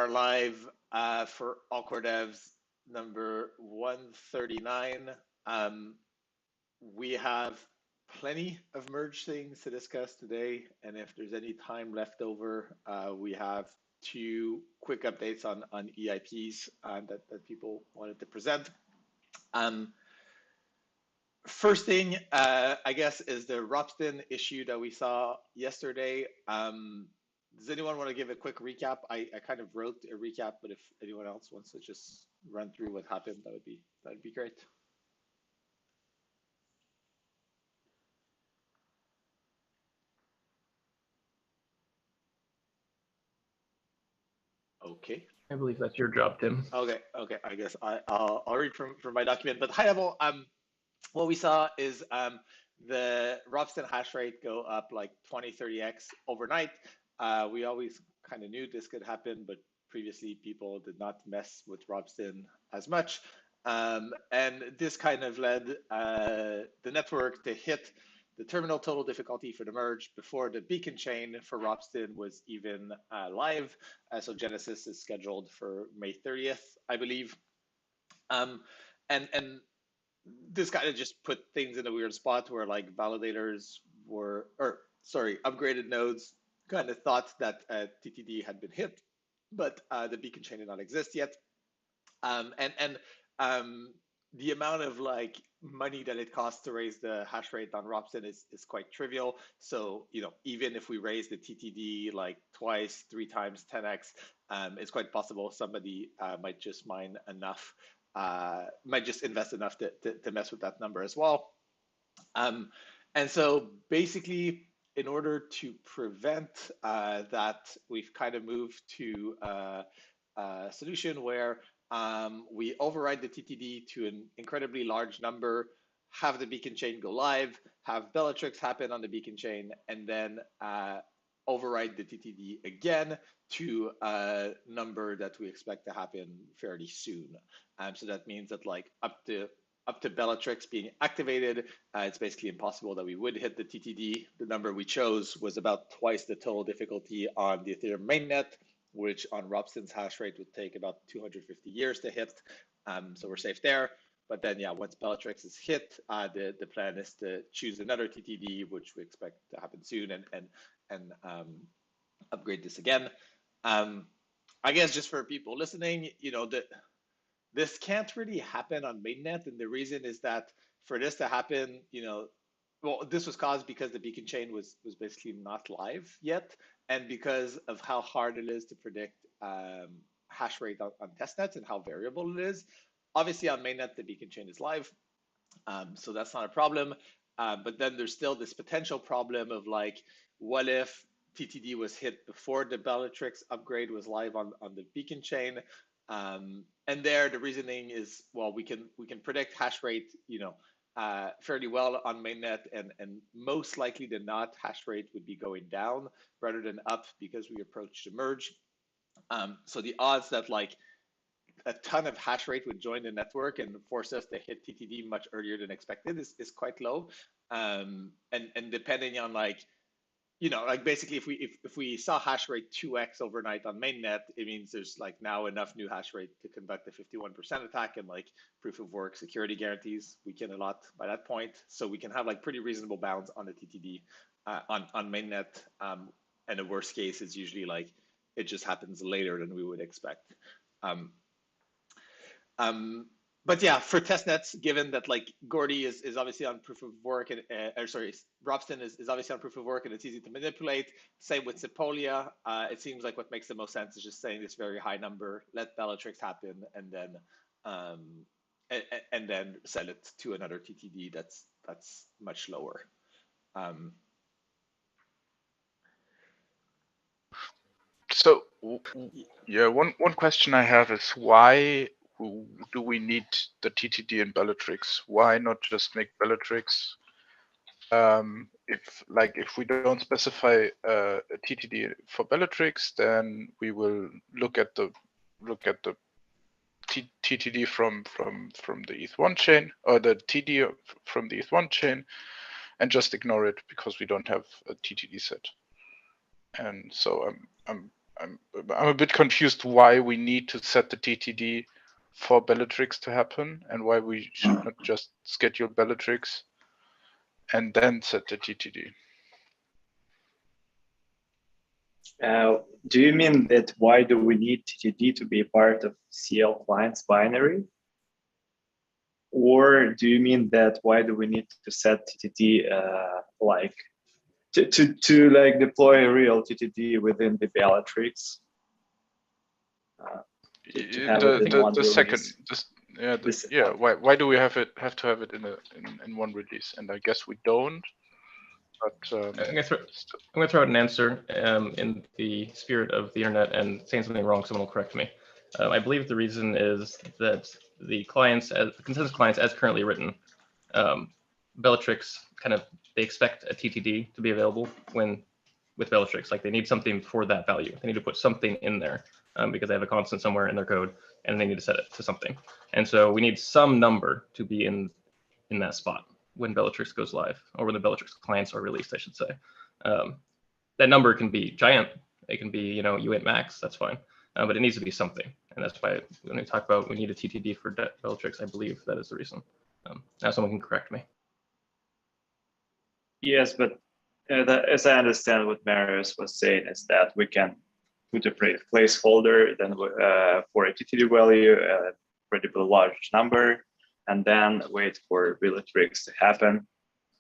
are live for Awkward Devs number 139. We have plenty of merge things to discuss today, and if there's any time left over, we have two quick updates on EIPs that people wanted to present. First thing, I guess, is the Ropsten issue that we saw yesterday. Does anyone want to give a quick recap? I kind of wrote a recap, but if anyone else wants to just run through what happened, that would be great. Okay. I believe that's your job, Tim. Okay. I guess I'll read from my document, but high level, what we saw is the Ropsten hash rate go up like 20-30x overnight. We always kind of knew this could happen, but previously people did not mess with Ropsten as much. And this kind of led the network to hit the terminal total difficulty for the merge before the beacon chain for Ropsten was even live. So Genesis is scheduled for May 30th, I believe. And this kind of just put things in a weird spot where like validators were, upgraded nodes kind of thought that TTD had been hit, but the beacon chain did not exist yet. The amount of like money that it costs to raise the hash rate on Ropsten is quite trivial. So, even if we raise the TTD like twice, 3 times, 10x, it's quite possible somebody might just mine enough, might just invest enough to mess with that number as well. And so basically, in order to prevent that, we've kind of moved to a solution where we override the TTD to an incredibly large number, have the beacon chain go live, have Bellatrix happen on the beacon chain, and then override the TTD again to a number that we expect to happen fairly soon. So that means that like up to Bellatrix being activated, it's basically impossible that we would hit the TTD. The number we chose was about twice the total difficulty on the Ethereum mainnet, which on Ropsten's hash rate would take about 250 years to hit. So we're safe there. But then, yeah, once Bellatrix is hit, the plan is to choose another TTD, which we expect to happen soon, and upgrade this again. I guess just for people listening, this can't really happen on mainnet, and the reason is that for this to happen, well, this was caused because the beacon chain was basically not live yet, and because of how hard it is to predict hash rate on testnets and how variable it is. Obviously, on mainnet, the beacon chain is live, so that's not a problem. But then there's still this potential problem of like, what if TTD was hit before the Bellatrix upgrade was live on the beacon chain? And there, the reasoning is, well, we can predict hash rate, fairly well on mainnet, and most likely than not, hash rate would be going down rather than up because we approach the merge. So the odds that like a ton of hash rate would join the network and force us to hit TTD much earlier than expected is quite low. And depending on like, basically if we saw hash rate 2x overnight on mainnet, it means there's like now enough new hash rate to conduct the 51% attack, and like proof of work security guarantees weaken a lot by that point. So we can have like pretty reasonable bounds on the TTD on mainnet. And the worst case is usually like it just happens later than we would expect. But yeah, for testnets, given that like Gordy is obviously on proof of work, and Ropsten is obviously on proof of work, and it's easy to manipulate. Same with Sepolia. It seems like what makes the most sense is just saying this very high number, let Bellatrix happen, and then sell it to another TTD that's much lower. So yeah, one question I have is why do we need the TTD in Bellatrix? Why not just make Bellatrix? If we don't specify a TTD for Bellatrix, then we will look at the TTD from the ETH1 chain, or the TD from the ETH1 chain, and just ignore it because we don't have a TTD set. And so I'm I'm a bit confused why we need to set the TTD for Bellatrix to happen, and why we should not just schedule Bellatrix and then set the TTD. Do you mean that why do we need TTD to be a part of CL client's binary? Or do you mean that why do we need to set TTD like to like deploy a real TTD within the Bellatrix? The second, why do we have to have it in one release? And I guess we don't. But I'm gonna throw out an answer in the spirit of the internet, and saying something wrong, someone will correct me. I believe the reason is that the clients, the consensus clients as currently written, Bellatrix they expect a TTD to be available with Bellatrix. Like they need something for that value. They need to put something in there because they have a constant somewhere in their code, and they need to set it to something. And so we need some number to be in that spot when Bellatrix goes live, or when the Bellatrix clients are released, I should say. That number can be giant. It can be, uint max, that's fine. But it needs to be something. And that's why when we talk about we need a TTD for Bellatrix, I believe that is the reason. Now someone can correct me. Yes, but as I understand what Marius was saying is that we can put a placeholder then for a TTD value, a pretty large number, and then wait for Bellatrix to happen,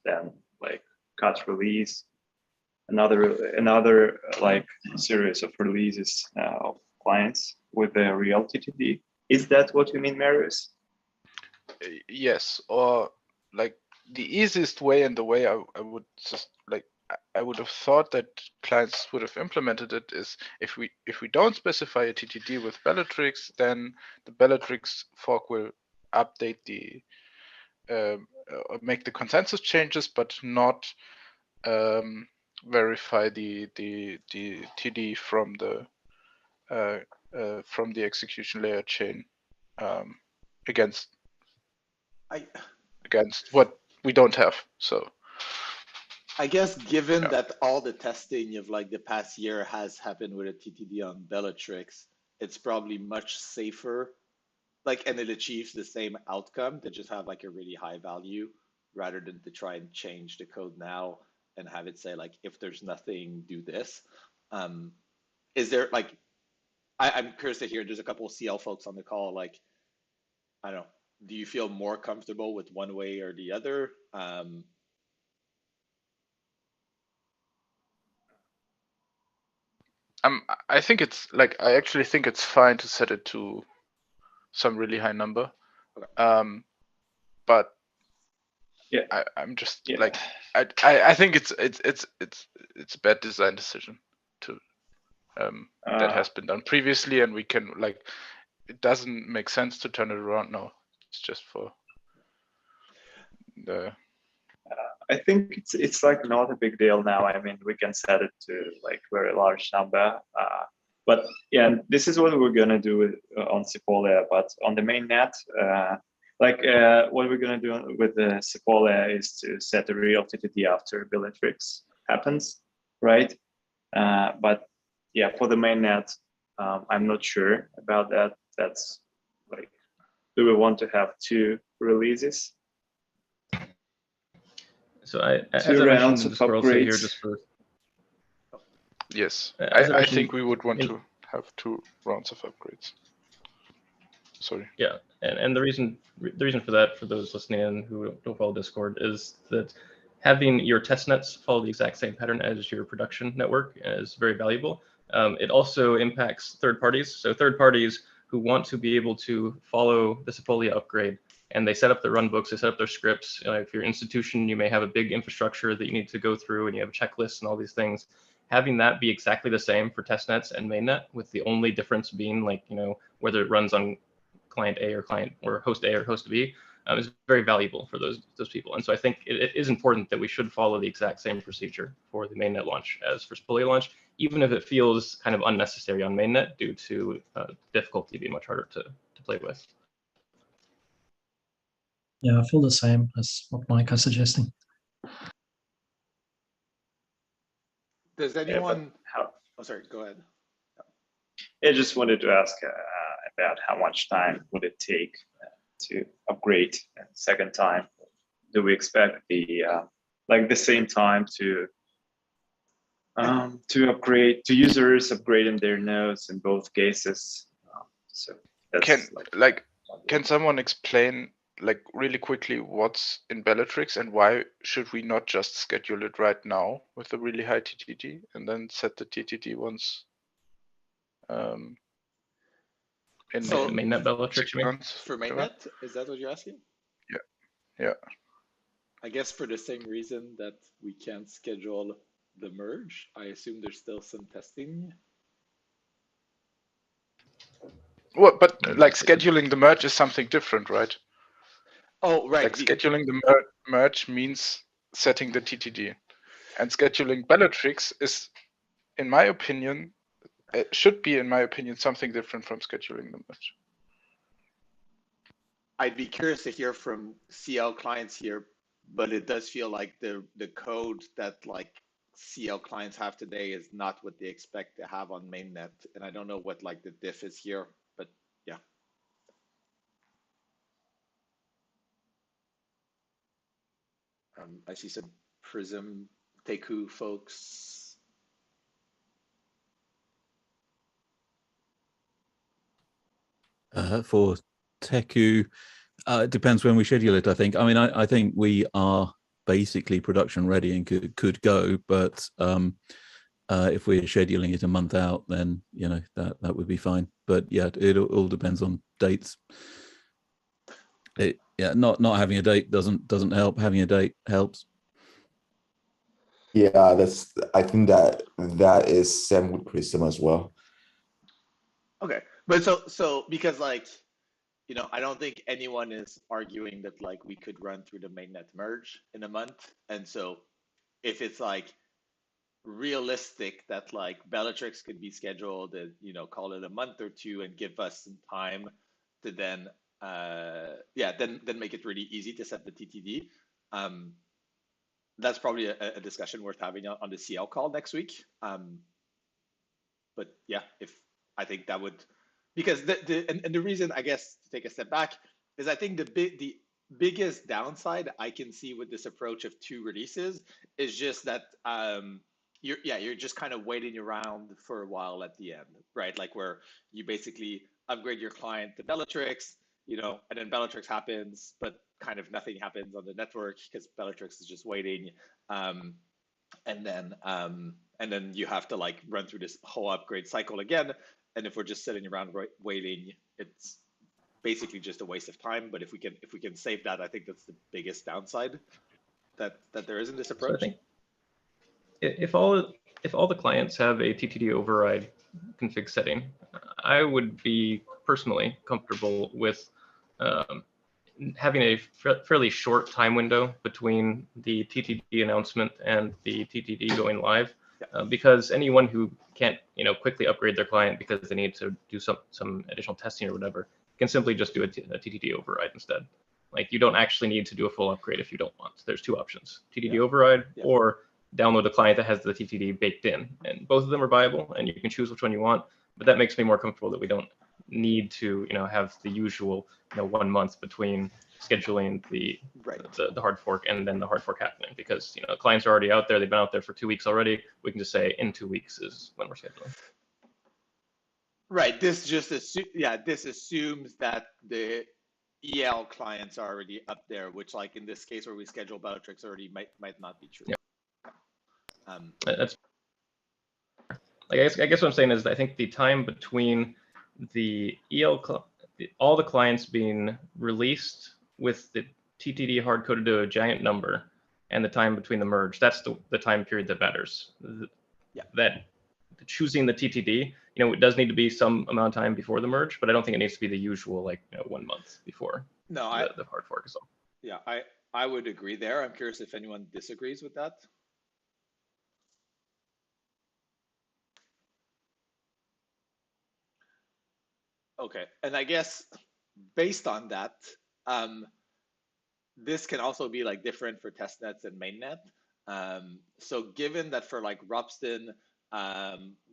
then like cut release, another like series of releases of clients with the real TTD. Is that what you mean, Marius? Yes, or like the easiest way, and the way I would just like I would have thought that clients would have implemented it is if we don't specify a TTD with Bellatrix, then the Bellatrix fork will update the make the consensus changes, but not verify the TD from the execution layer chain against what we don't have. So I guess given that all the testing of like the past year has happened with a TTD on Bellatrix, it's probably much safer, like, and it achieves the same outcome to just have like a really high value rather than to try and change the code now and have it say like, if there's nothing, do this. Is there like, I'm curious to hear, there's a couple of CL folks on the call, like, I don't know, do you feel more comfortable with one way or the other? I think it's like, I actually think it's fine to set it to some really high number. Okay. But yeah, I'm just like, I think it's a bad design decision to that has been done previously, and we can like, it doesn't make sense to turn it around now. It's just for the. I think it's like not a big deal now. I mean, we can set it to like very large number, but yeah, this is what we're gonna do on Sepolia. But on the mainnet, what we're gonna do with the Sepolia is to set a real TTD after Bellatrix happens, right? But yeah, for the mainnet, I'm not sure about that. That's like, do we want to have 2 releases? So as I mentioned in Discord also here, just for yes, I think we would want to have 2 rounds of upgrades. Sorry. Yeah, and the reason for that, for those listening in who don't follow Discord, is that having your test nets follow the exact same pattern as your production network is very valuable. It also impacts third parties. So third parties who want to be able to follow the Sepolia upgrade, and they set up their runbooks, they set up their scripts. If you're an institution, you may have a big infrastructure that you need to go through, and you have checklists and all these things. Having that be exactly the same for testnets and mainnet, with the only difference being like, whether it runs on client A or host A or host B, is very valuable for those people. And so I think it is important that we should follow the exact same procedure for the mainnet launch as for Sepolia launch, even if it feels kind of unnecessary on mainnet due to difficulty being much harder to play with. Yeah, I feel the same as what Mike is suggesting. Does anyone? Oh, sorry. Go ahead. I just wanted to ask about how much time would it take to upgrade a second time? Do we expect the like the same time to upgrade to users upgrading their nodes in both cases? So that's can someone explain like really quickly what's in Bellatrix and why should we not just schedule it right now with a really high TTD and then set the TTD once in So mainnet Bellatrix, you mean? for mainnet, is that what you're asking? Yeah. I guess for the same reason that we can't schedule the merge, I assume there's still some testing. Well, but like scheduling the merge is something different, right? Oh, right. Like scheduling the merge means setting the TTD, and scheduling Bellatrix is, in my opinion, it should be, in my opinion, something different from scheduling the merge. I'd be curious to hear from CL clients here, but it does feel like the code that like CL clients have today is not what they expect to have on mainnet, and I don't know what like the diff is here, but yeah. I see some Prism Teku folks. For Teku, it depends when we schedule it, I think. I mean, I think we are basically production ready and could go, but if we're scheduling it a month out, then that would be fine. But yeah, it all depends on dates. Not having a date doesn't help. Having a date helps. Yeah, I think that is same with Prism as well. Okay, but so because like, I don't think anyone is arguing that like we could run through the mainnet merge in a month, and so if it's like realistic that like Bellatrix could be scheduled and call it a month or two and give us some time to then then make it really easy to set the TTD. That's probably a discussion worth having on the CL call next week. But yeah, if I think that would, because the reason, I guess, to take a step back is I think the biggest downside I can see with this approach of 2 releases is just that you're just kind of waiting around for a while at the end, right? Like where you basically upgrade your client to Bellatrix, and then Bellatrix happens, but kind of nothing happens on the network because Bellatrix is just waiting, and then you have to like run through this whole upgrade cycle again. And if we're just sitting around waiting, it's basically just a waste of time. But if we can save that, I think that's the biggest downside that there is in this approach. So I think if all the clients have a TTD override config setting, I would be personally comfortable with having a fairly short time window between the TTD announcement and the TTD going live, because anyone who can't quickly upgrade their client because they need to do some additional testing or whatever can simply just do a TTD override instead. Like you don't actually need to do a full upgrade if you don't want. There's 2 options: TTD override or download a client that has the TTD baked in, and both of them are viable, and you can choose which one you want. But that makes me more comfortable that we don't need to have the usual 1 month between scheduling the hard fork and then the hard fork happening, because clients are already out there. They've been out there for 2 weeks already. We can just say in 2 weeks is when we're scheduling. Right. This just assumes that the EL clients are already up there, which like in this case where we schedule Bellatrix already might not be true. That's like, I guess what I'm saying is I think the time between the all the clients being released with the TTD hard coded to a giant number and the time between the merge, that's the time period that matters. That choosing the TTD, it does need to be some amount of time before the merge, but I don't think it needs to be the usual 1 month before the hard fork is all. Yeah, I would agree there. I'm curious if anyone disagrees with that. Okay, and I guess based on that, this can also be like different for testnets and mainnet. So given that for like Ropsten,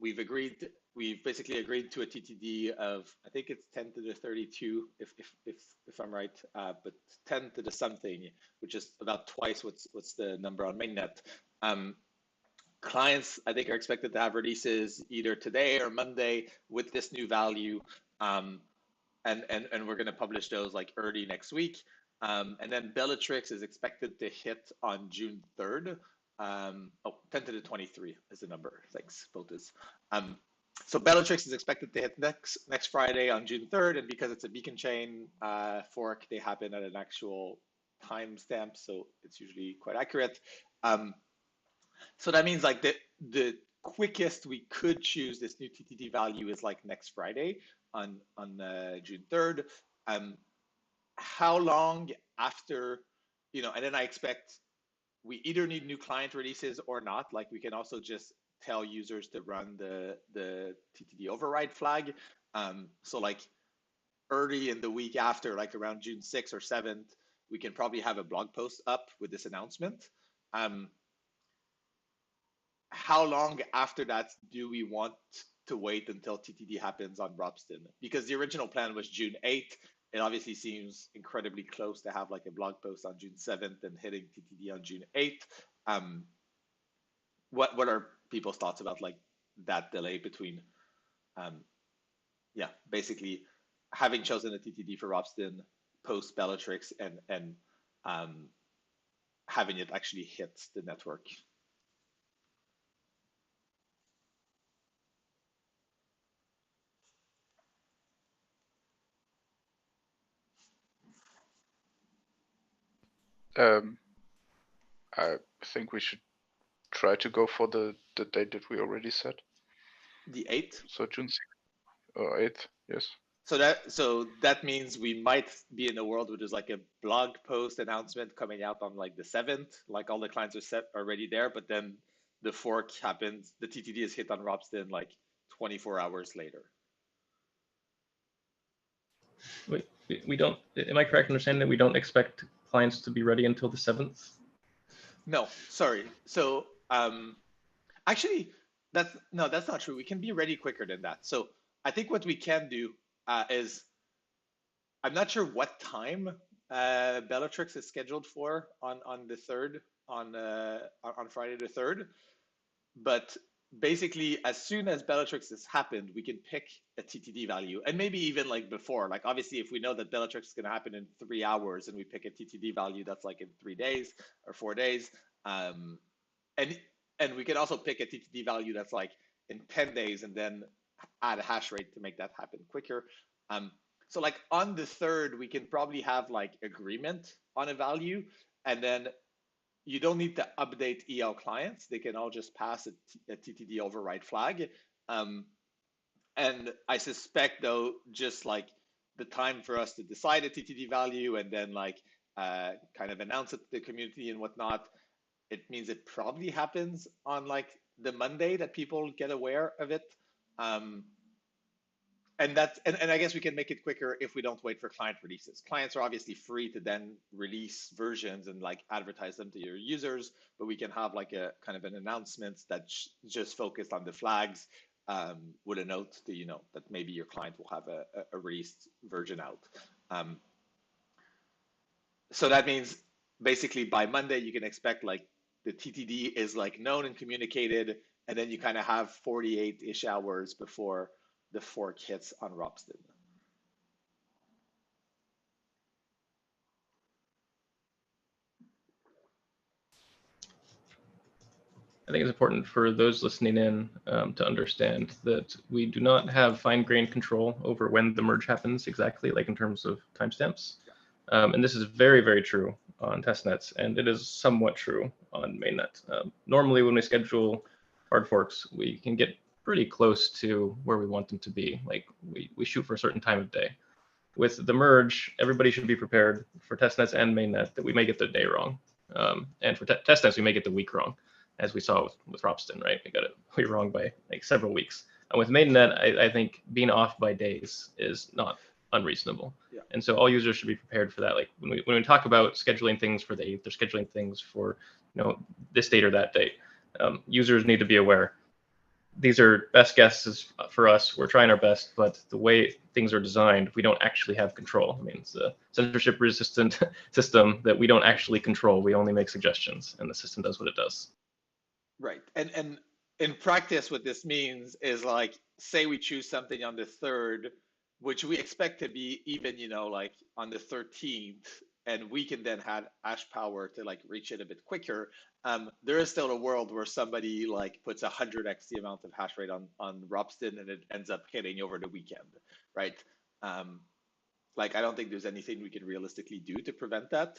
we've agreed we've basically agreed to a TTD of, I think it's 10 to the 32, if I'm right, but 10 to the something, which is about twice what's the number on mainnet. Clients, I think, are expected to have releases either today or Monday with this new value, and we're going to publish those like early next week. And then Bellatrix is expected to hit on June 3rd. 10 to the 23 is the number. Thanks, Botus. So Bellatrix is expected to hit next Friday on June 3rd, and because it's a beacon chain fork, they happen at an actual timestamp, so it's usually quite accurate. So that means like the quickest we could choose this new TTD value is like next Friday on June 3rd. How long after, and then I expect we either need new client releases or not. Like we can also just tell users to run the TTD override flag. So like early in the week after, like around June 6th or 7th, we can probably have a blog post up with this announcement. How long after that do we want to wait until TTD happens on Ropsten? Because the original plan was June 8th. It obviously seems incredibly close to have like a blog post on June 7th and hitting TTD on June 8th. What are people's thoughts about like that delay between, basically having chosen a TTD for Ropsten, post Bellatrix, and having it actually hit the network? I think we should try to go for the date that we already set. The 8th? So June 6th or 8th, yes. So that means we might be in a world where there's like a blog post announcement coming out on like the 7th, like all the clients are set already there, but then the fork happens, the TTD is hit on Ropsten like 24 hours later. We don't, am I correct in understanding that we don't expect clients to be ready until the 7th? No, sorry. So actually, that's not true. We can be ready quicker than that. So I think what we can do is, I'm not sure what time Bellatrix is scheduled for on the 3rd, on Friday the 3rd, but basically as soon as Bellatrix has happened, we can pick a TTD value, and maybe even like before. Like obviously, if we know that Bellatrix is going to happen in 3 hours, and we pick a TTD value that's like in 3 days or 4 days, and we can also pick a TTD value that's like in 10 days, and then add a hash rate to make that happen quicker. So like on the 3rd, we can probably have like agreement on a value, and then you don't need to update EL clients. They can all just pass a TTD override flag. And I suspect though, just like the time for us to decide a TTD value and then like kind of announce it to the community and whatnot, it means it probably happens on like the Monday that people get aware of it. And I guess we can make it quicker if we don't wait for client releases. Clients are obviously free to then release versions and like advertise them to your users, but we can have like a kind of an announcement that's just focused on the flags, with a note to, that maybe your client will have a released version out. So that means basically by Monday, you can expect like the TTD is like known and communicated, and then you kind of have 48-ish hours before the fork hits on Ropsten. I think it's important for those listening in to understand that we do not have fine-grained control over when the merge happens exactly, like in terms of timestamps. And this is very, very true on testnets, and it is somewhat true on mainnet. Normally, when we schedule hard forks, we can get pretty close to where we want them to be. Like we shoot for a certain time of day. With the merge, everybody should be prepared for testnets and mainnet that we may get the day wrong. And for testnets, we may get the week wrong, as we saw with Ropsten, right? We got it way wrong by like several weeks. And with mainnet, I think being off by days is not unreasonable. Yeah. And so all users should be prepared for that. Like when we talk about scheduling things for the 8th, they're scheduling things for this date or that date. Users need to be aware these are best guesses for us. We're trying our best, but the way things are designed, we don't actually have control. I mean, it's a censorship-resistant system that we don't actually control. We only make suggestions, and the system does what it does. Right. And in practice, what this means is like, say we choose something on the 3rd, which we expect to be even, like on the 13th, and we can then have hash power to like reach it a bit quicker. There is still a world where somebody like puts 100x the amount of hash rate on Ropsten, and it ends up hitting over the weekend, right? Like, I don't think there's anything we can realistically do to prevent that.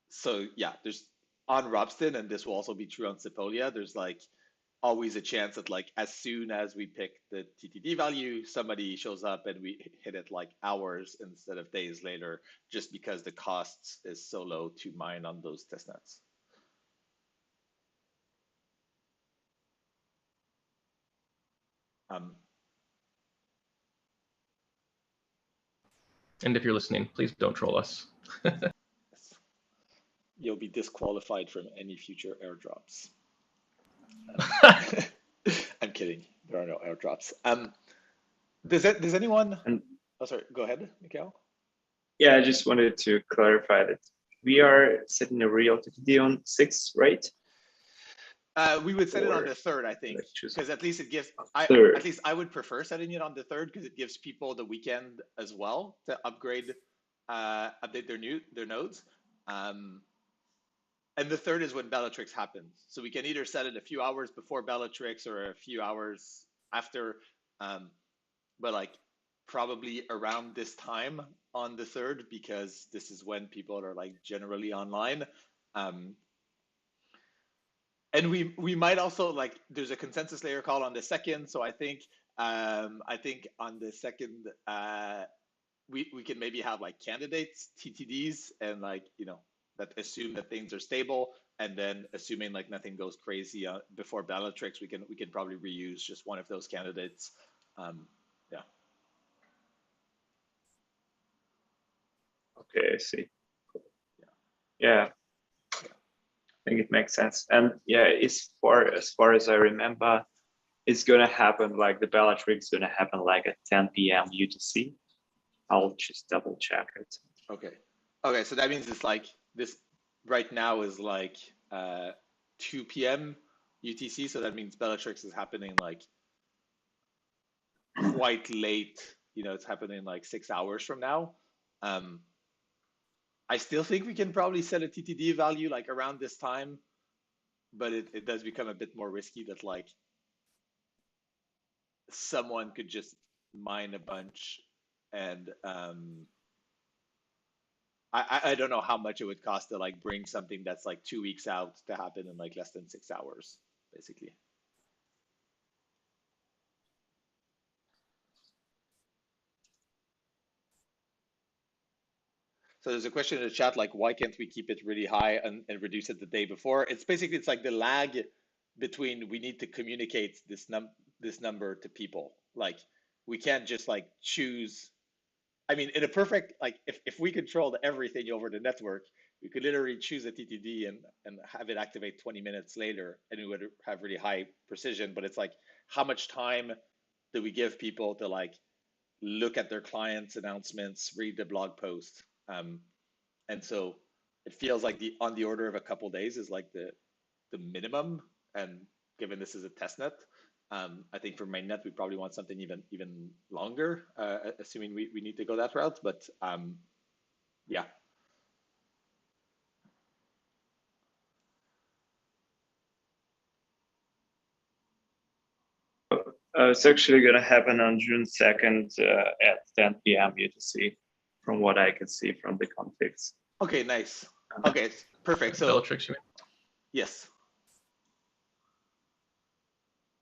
So yeah, there's on Ropsten, and this will also be true on Sepolia, there's like always a chance that like as soon as we pick the TTD value, somebody shows up and we hit it like hours instead of days later, just because the costs is so low to mine on those testnets. And if you're listening, please don't troll us. You'll be disqualified from any future airdrops. I'm kidding. There are no airdrops. Does anyone? Oh, sorry. Go ahead, Mikhail. Yeah, I just wanted to clarify that we are setting a real TTD on 6, right? We would set it on the 3rd, I think, because at least it gives. At least I would prefer setting it on the 3rd because it gives people the weekend as well to upgrade, update their nodes. And the 3rd is when Bellatrix happens. So we can either set it a few hours before Bellatrix or a few hours after, but like probably around this time on the 3rd, because this is when people are like generally online. And we might also like, there's a consensus layer call on the 2nd. So I think on the 2nd, we can maybe have like candidates, TTDs, and like, that assume that things are stable, and then assuming like nothing goes crazy before Bellatrix, we can probably reuse just one of those candidates. Yeah. Okay, I see. Yeah. I think it makes sense. And yeah, as far as I remember, it's gonna happen like the Bellatrix is gonna happen like at 10 p.m. UTC. I'll just double check it. Okay, so that means it's like this right now is like 2 p.m. UTC, so that means Bellatrix is happening like quite late. It's happening like 6 hours from now. I still think we can probably set a TTD value like around this time, but it does become a bit more risky that like someone could just mine a bunch, and I don't know how much it would cost to like bring something that's like 2 weeks out to happen in like less than 6 hours, basically. So there's a question in the chat, like, why can't we keep it really high and reduce it the day before? It's basically, it's like the lag between we need to communicate this number to people. Like, we can't just like choose. I mean, in a perfect, like, if we controlled everything over the network, we could literally choose a TTD and have it activate 20 minutes later, and we would have really high precision. But it's like, how much time do we give people to like look at their clients' announcements, read the blog post? And so it feels like on the order of a couple of days is like the minimum. And given this is a test net, I think for mainnet, we probably want something even longer, assuming we need to go that route. But yeah. It's actually going to happen on June 2nd at 10 p.m. UTC, from what I can see from the configs. Okay, nice. Okay, perfect. So Bellatrix, you mean? Yes.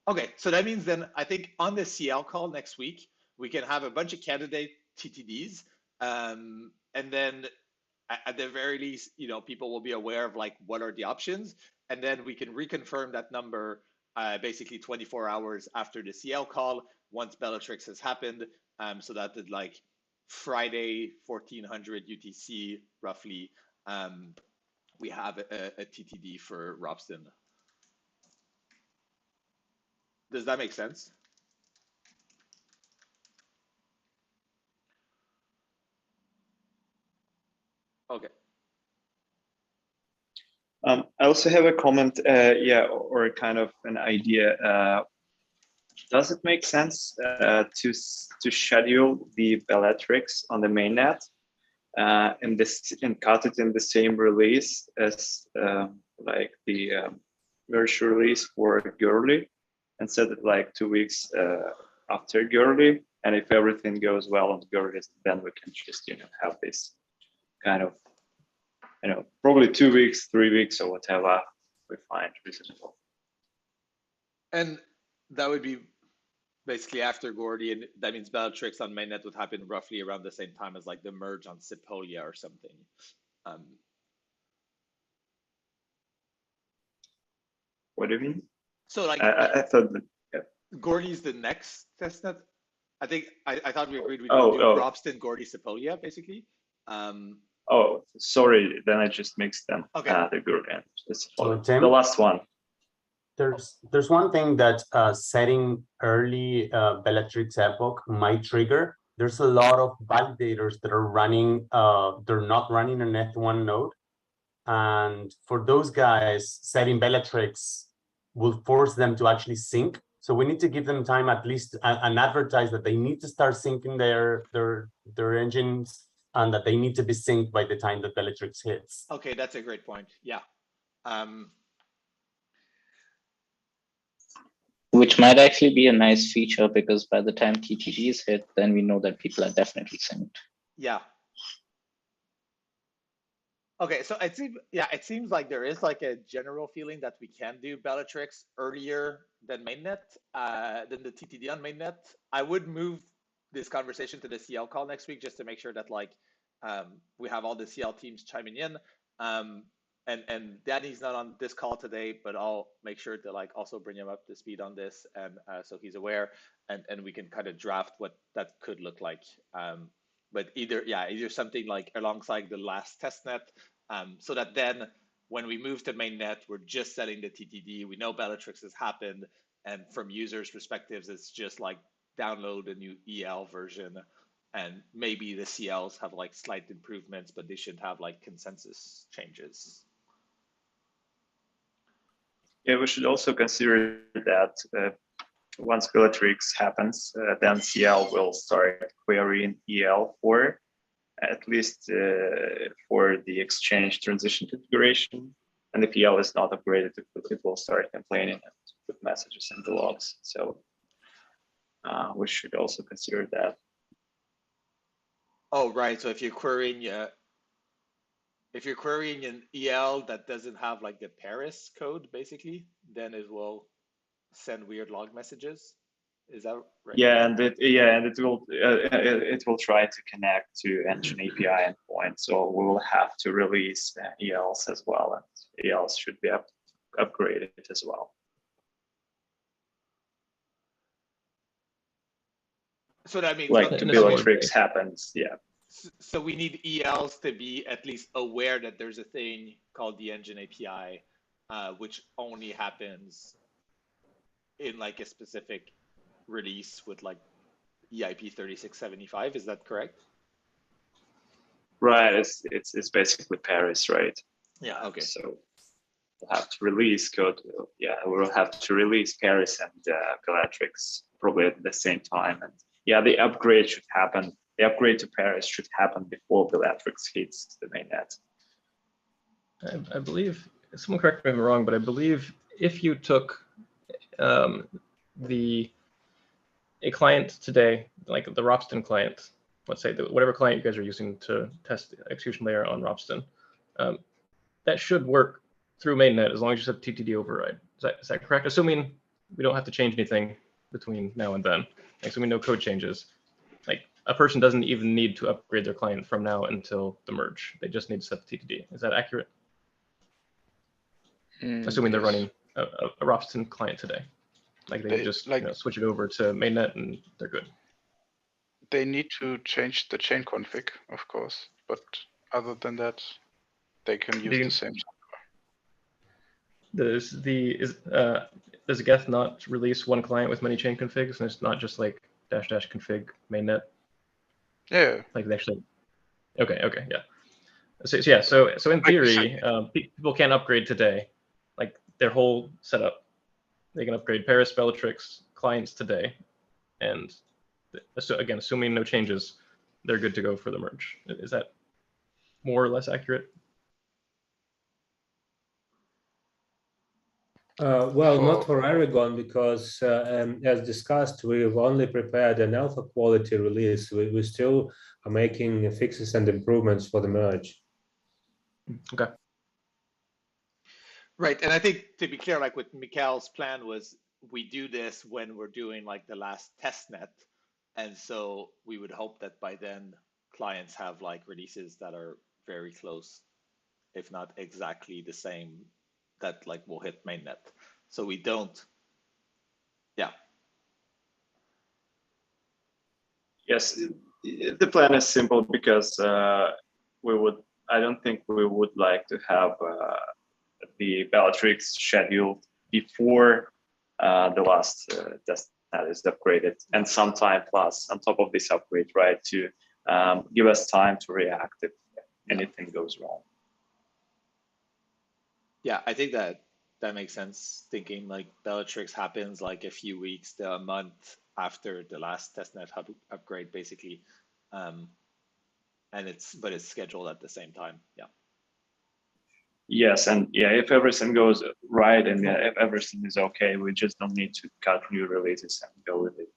Okay, so that means then I think on the CL call next week, we can have a bunch of candidate TTDs, and then at the very least, people will be aware of like what are the options, and then we can reconfirm that number basically 24 hours after the CL call once Bellatrix has happened, so that like Friday 1400 UTC roughly, we have a TTD for Ropsten. Does that make sense? Okay. I also have a comment, or kind of an idea. Does it make sense to schedule the Bellatrix on the mainnet and cut it in the same release as like the merge release for Girly, and set it like 2 weeks after Girly? And if everything goes well on Girly, then we can just have this kind of probably 2 weeks, 3 weeks, or whatever we find reasonable. And that would be basically after Gordy, and that means Bellatrix on mainnet would happen roughly around the same time as like the merge on Sepolia or something. What do you mean? So like I thought that Gordy's the next testnet. I think I thought we agreed we'd do Ropsten, Gordy, Sepolia, basically. Oh, sorry, then I just mixed them. Okay. The Gordy and So, Tim, the last one. There's one thing that setting early Bellatrix epoch might trigger. There's a lot of validators that are running, they're not running an F1 node. And for those guys, setting Bellatrix will force them to actually sync. So we need to give them time at least and advertise that they need to start syncing their engines, and that they need to be synced by the time that Bellatrix hits. Okay, that's a great point. Yeah. Which might actually be a nice feature, because by the time TTDs hit, then we know that people are definitely synced. Yeah. Okay, so it seems like there is like a general feeling that we can do Bellatrix earlier than mainnet, than the TTD on mainnet. I would move this conversation to the CL call next week just to make sure that like we have all the CL teams chiming in. And Danny's not on this call today, but I'll make sure to like also bring him up to speed on this, and so he's aware, and we can kind of draft what that could look like. But either something like alongside the last testnet, so that then when we move to mainnet, we're just setting the TTD. We know Bellatrix has happened, and from users' perspectives, it's just like download a new EL version, and maybe the CLs have like slight improvements, but they should have like consensus changes. Yeah, we should also consider that once Bellatrix happens, then CL will start querying EL for at least for the exchange transition configuration. And if EL is not upgraded, it will start complaining and put messages in the logs. So we should also consider that. Oh, right. So if you're querying an EL that doesn't have like the Paris code, basically, then it will send weird log messages. Is that right? Yeah, and it will try to connect to engine API endpoint. So we will have to release ELs as well, and ELs should be upgraded as well. So that means like Bellatrix happens, yeah. So we need ELs to be at least aware that there's a thing called the engine API, which only happens in like a specific release with like EIP 3675. Is that correct? Right. It's basically Paris, right? Yeah. Okay. So we'll have to release code. Yeah, we'll have to release Paris and Bellatrix probably at the same time. And yeah, the upgrade should happen. The upgrade to Paris should happen before Bellatrix hits the mainnet. I believe, someone correct me if I'm wrong, but I believe if you took a client today, like the Ropsten client, let's say whatever client you guys are using to test the execution layer on Ropsten, that should work through mainnet as long as you set TTD override. Is that correct? Assuming we don't have to change anything between now and then, assuming no code changes. Like a person doesn't even need to upgrade their client from now until the merge. They just need to set the TTD. Is that accurate? Assuming they're running a Ropsten client today. Like they just like switch it over to mainnet and they're good. They need to change the chain config, of course, but other than that, they can use the same software. does Geth not release one client with many chain configs, and it's not just like -- config mainnet? Yeah. Like they actually. Okay. Yeah. So in theory, people can upgrade today, like their whole setup. They can upgrade Paris, Bellatrix clients today, and so again, assuming no changes, they're good to go for the merge. Is that more or less accurate? Well, not for Aragon, because as discussed, we've only prepared an alpha quality release. We still are making fixes and improvements for the merge. Okay. Right, and I think to be clear, like what Mikhail's plan was, we do this when we're doing like the last test net, and so we would hope that by then clients have like releases that are very close, if not exactly the same, that like will hit mainnet. So we don't, yeah. Yes, the plan is simple because I don't think we would like to have the Bellatrix scheduled before the last test net is upgraded, and some time plus on top of this upgrade, right, to give us time to react if anything goes wrong. Yeah, I think that makes sense. Thinking like Bellatrix happens like a few weeks to a month after the last testnet upgrade, basically, and it's scheduled at the same time. Yeah. Yes, and yeah, if everything goes right and if everything is okay, we just don't need to cut new releases and go with it.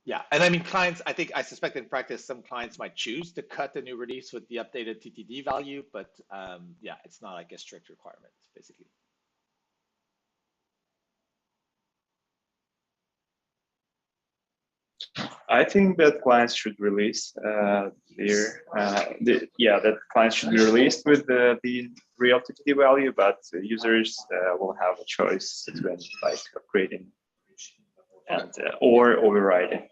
Yeah, and I mean clients, I suspect in practice some clients might choose to cut the new release with the updated TTD value, but yeah, it's not like a strict requirement, basically. I think that clients should release that clients should be released with the real TTD value, but users will have a choice between like upgrading and or overriding.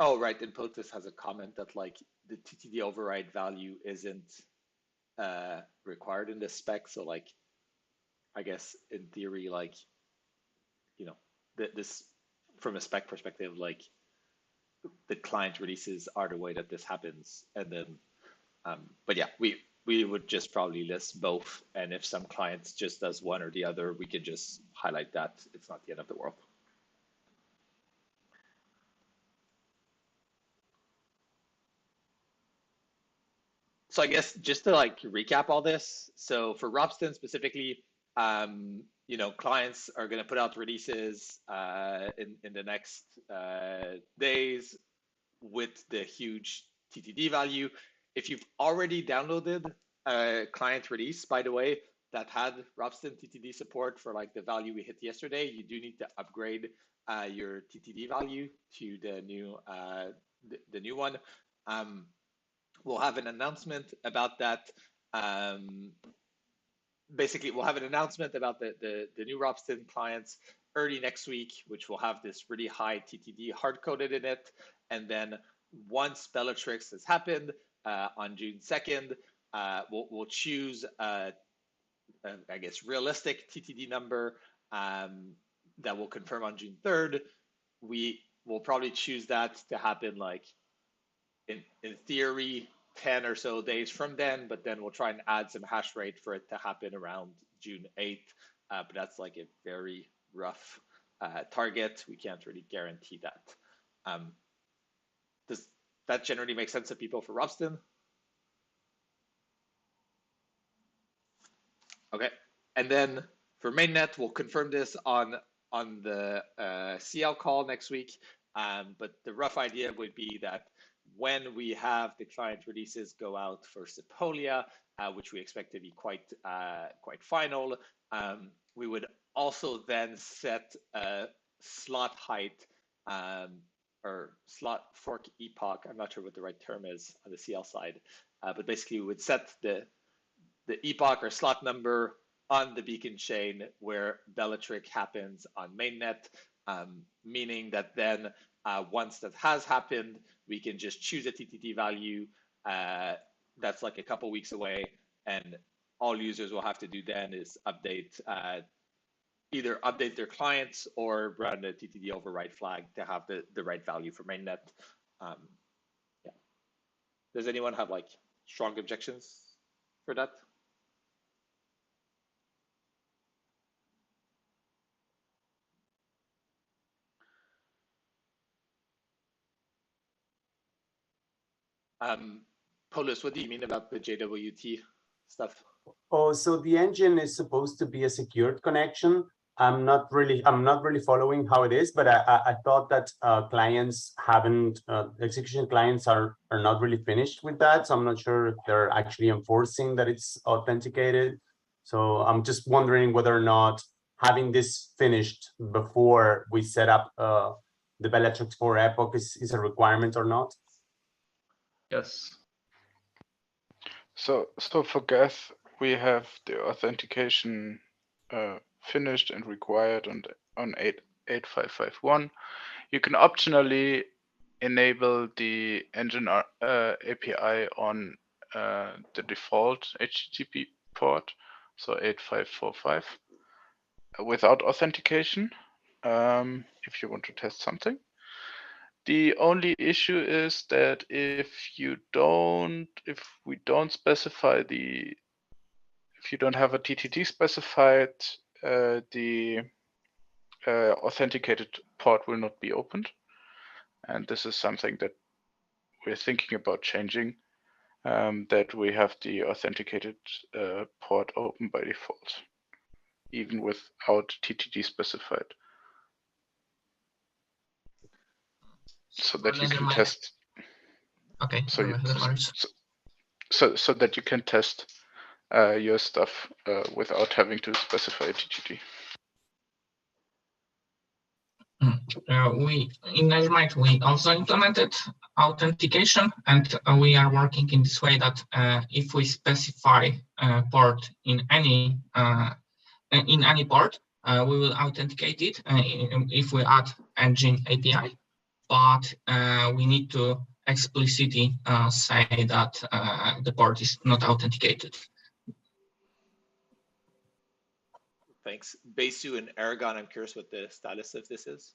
Oh, right. And POTUS has a comment that like the TTD override value isn't required in this spec. So like, I guess in theory, like, you know, this from a spec perspective, like the client releases are the way that this happens. And then, but yeah, we would just probably list both. And if some clients just does one or the other, we could just highlight that. It's not the end of the world. So I guess just to like recap all this. So for Ropsten specifically, you know, clients are going to put out releases in the next days with the huge TTD value. If you've already downloaded a client release, by the way, that had Ropsten TTD support for like the value we hit yesterday, you do need to upgrade your TTD value to the new one. We'll have an announcement about that. Basically, we'll have an announcement about the new Ropsten clients early next week, which will have this really high TTD hard-coded in it. And then once Bellatrix has happened on June 2nd, we'll choose, I guess, realistic TTD number that will confirm on June 3rd. We will probably choose that to happen like in theory 10 or so days from then, but then we'll try and add some hash rate for it to happen around June 8th. But that's like a very rough target. We can't really guarantee that. Does that generally make sense to people for Ropsten? Okay, and then for mainnet, we'll confirm this on the CL call next week. But the rough idea would be that when we have the client releases go out for Sepolia, which we expect to be quite final, we would also then set a slot height or slot fork epoch. I'm not sure what the right term is on the CL side, but basically we would set the epoch or slot number on the beacon chain where Bellatrix happens on mainnet, meaning that then Once that has happened, we can just choose a TTD value that's like a couple weeks away, and all users will have to do then is update either update their clients or run a TTD override flag to have the right value for mainnet. Yeah. Does anyone have like strong objections for that? Polis, what do you mean about the JWT stuff? Oh, so the engine is supposed to be a secured connection. I'm not really following how it is, but I thought that clients haven't, execution clients are not really finished with that. So I'm not sure if they're actually enforcing that it's authenticated. So I'm just wondering whether or not having this finished before we set up the Bellatrix 4 epoch is a requirement or not. Yes. So for gas, we have the authentication finished and required on 8551. You can optionally enable the engine API on the default HTTP port, so 8545, without authentication, if you want to test something. The only issue is that if we don't specify if you don't have a TTD specified, the authenticated port will not be opened. And this is something that we're thinking about changing, that we have the authenticated port open by default, even without TTD specified. So that you can test. Okay. So that you can test your stuff without having to specify a TTD. We in Nextmite we also implemented authentication, and we are working in this way that if we specify port in any port, we will authenticate it if we add engine API. But we need to explicitly say that the port is not authenticated. Thanks. Besu and Aragon, I'm curious what the status of this is.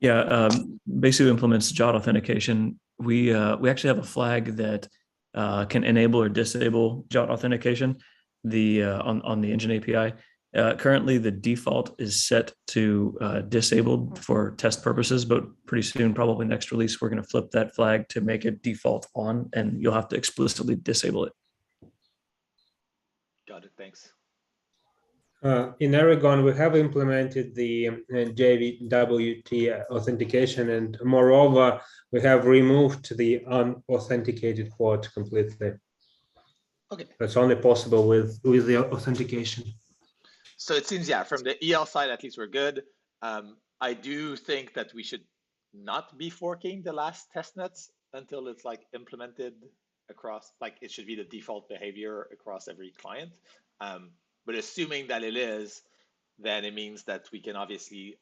Yeah, Besu implements JOT authentication. We actually have a flag that can enable or disable JOT authentication on the engine API. Currently, the default is set to disabled for test purposes, but pretty soon, probably next release, we're going to flip that flag to make it default on, and you'll have to explicitly disable it. Got it. Thanks. In Aragon, we have implemented the JWT authentication, and moreover, we have removed the unauthenticated port completely. Okay. That's only possible with the authentication. So it seems, yeah, from the EL side, at least we're good. I do think that we should not be forking the last testnets until it's like implemented across, like it should be the default behavior across every client. But assuming that it is, then it means that we can obviously,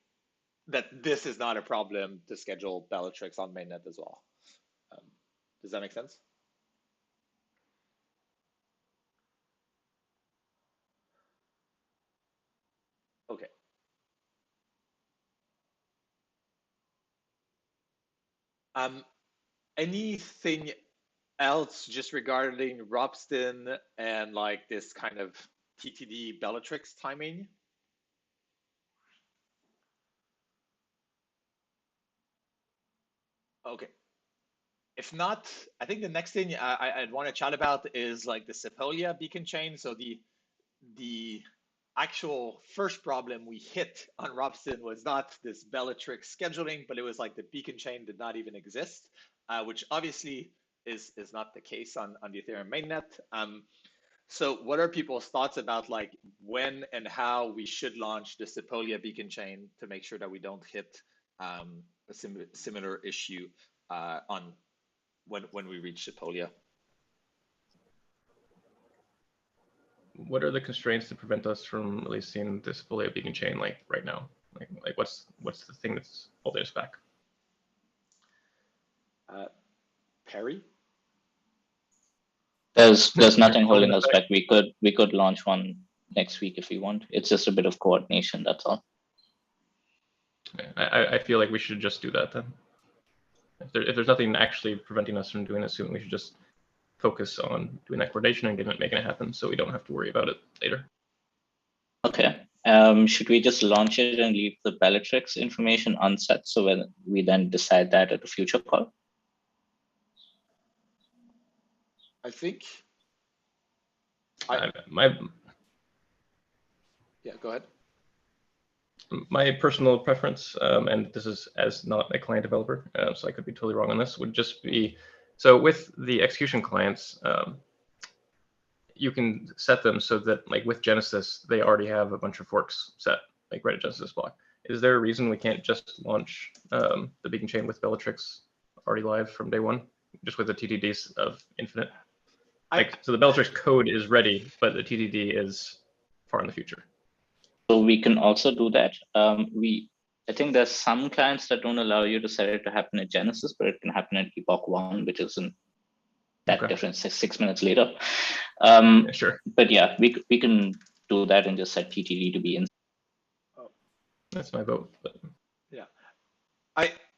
that this is not a problem to schedule Bellatrix on mainnet as well. Does that make sense? Okay. Anything else just regarding Robston and like this kind of TTD Bellatrix timing? Okay. If not, I think the next thing I'd want to chat about is like the Sepolia beacon chain. So the actual first problem we hit on Robston was not this Bellatrix scheduling, but it was like the beacon chain did not even exist, which obviously is not the case on the Ethereum mainnet. So what are people's thoughts about like when and how we should launch the Sepolia beacon chain to make sure that we don't hit a similar issue on when we reach Sepolia? What are the constraints to prevent us from releasing the Sepolia beacon chain like right now? Like what's the thing that's holding us back? Perry? There's nothing holding us back. We could launch one next week if we want. It's just a bit of coordination, that's all. I feel like we should just do that then. If there's nothing actually preventing us from doing it soon, we should just focus on doing that coordination and making it happen, so we don't have to worry about it later. Okay. Should we just launch it and leave the Bellatrix information unset so when we then decide that at a future call? I think. Yeah, go ahead. My personal preference, and this is as not a client developer, so I could be totally wrong on this, would just be, so with the execution clients, you can set them so that like with Genesis, they already have a bunch of forks set, like right at Genesis block. Is there a reason we can't just launch the Beacon chain with Bellatrix already live from day one, just with the TTDs of Infinite? So the Bellatrix code is ready, but the TTD is far in the future. So we can also do that. I think there's some clients that don't allow you to set it to happen at Genesis, but it can happen at Epoch 1, which isn't that different, 6 minutes later. Yeah, sure. But yeah, we can do that and just set TTD to be in. Oh. That's my vote. But... Yeah.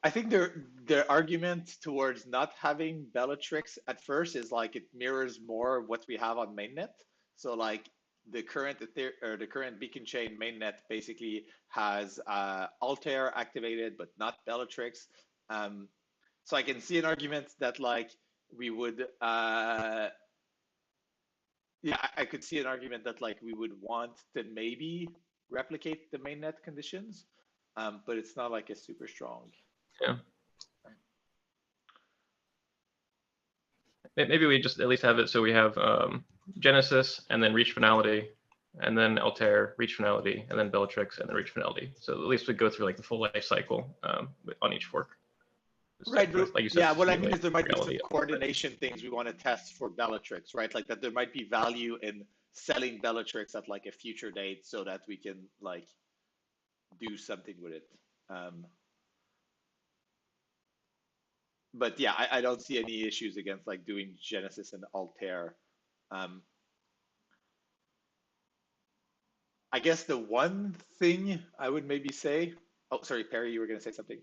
I think their argument towards not having Bellatrix at first is like it mirrors more what we have on mainnet. So like the current Beacon chain mainnet basically has Altair activated but not Bellatrix. So I can see an argument that like we would I could see an argument that like we would want to maybe replicate the mainnet conditions, but it's not like a super strong. Yeah. Maybe we just at least have it so we have Genesis and then reach finality, and then Altair, reach finality, and then Bellatrix, and then reach finality. So at least we go through like the full life cycle on each fork. Right. Like you said, yeah. What I mean is there might be some coordination things we want to test for Bellatrix, right? Like that there might be value in selling Bellatrix at like a future date so that we can like do something with it. But yeah, I don't see any issues against like doing Genesis and Altair. I guess the one thing I would maybe say, oh, sorry, Perry, you were going to say something.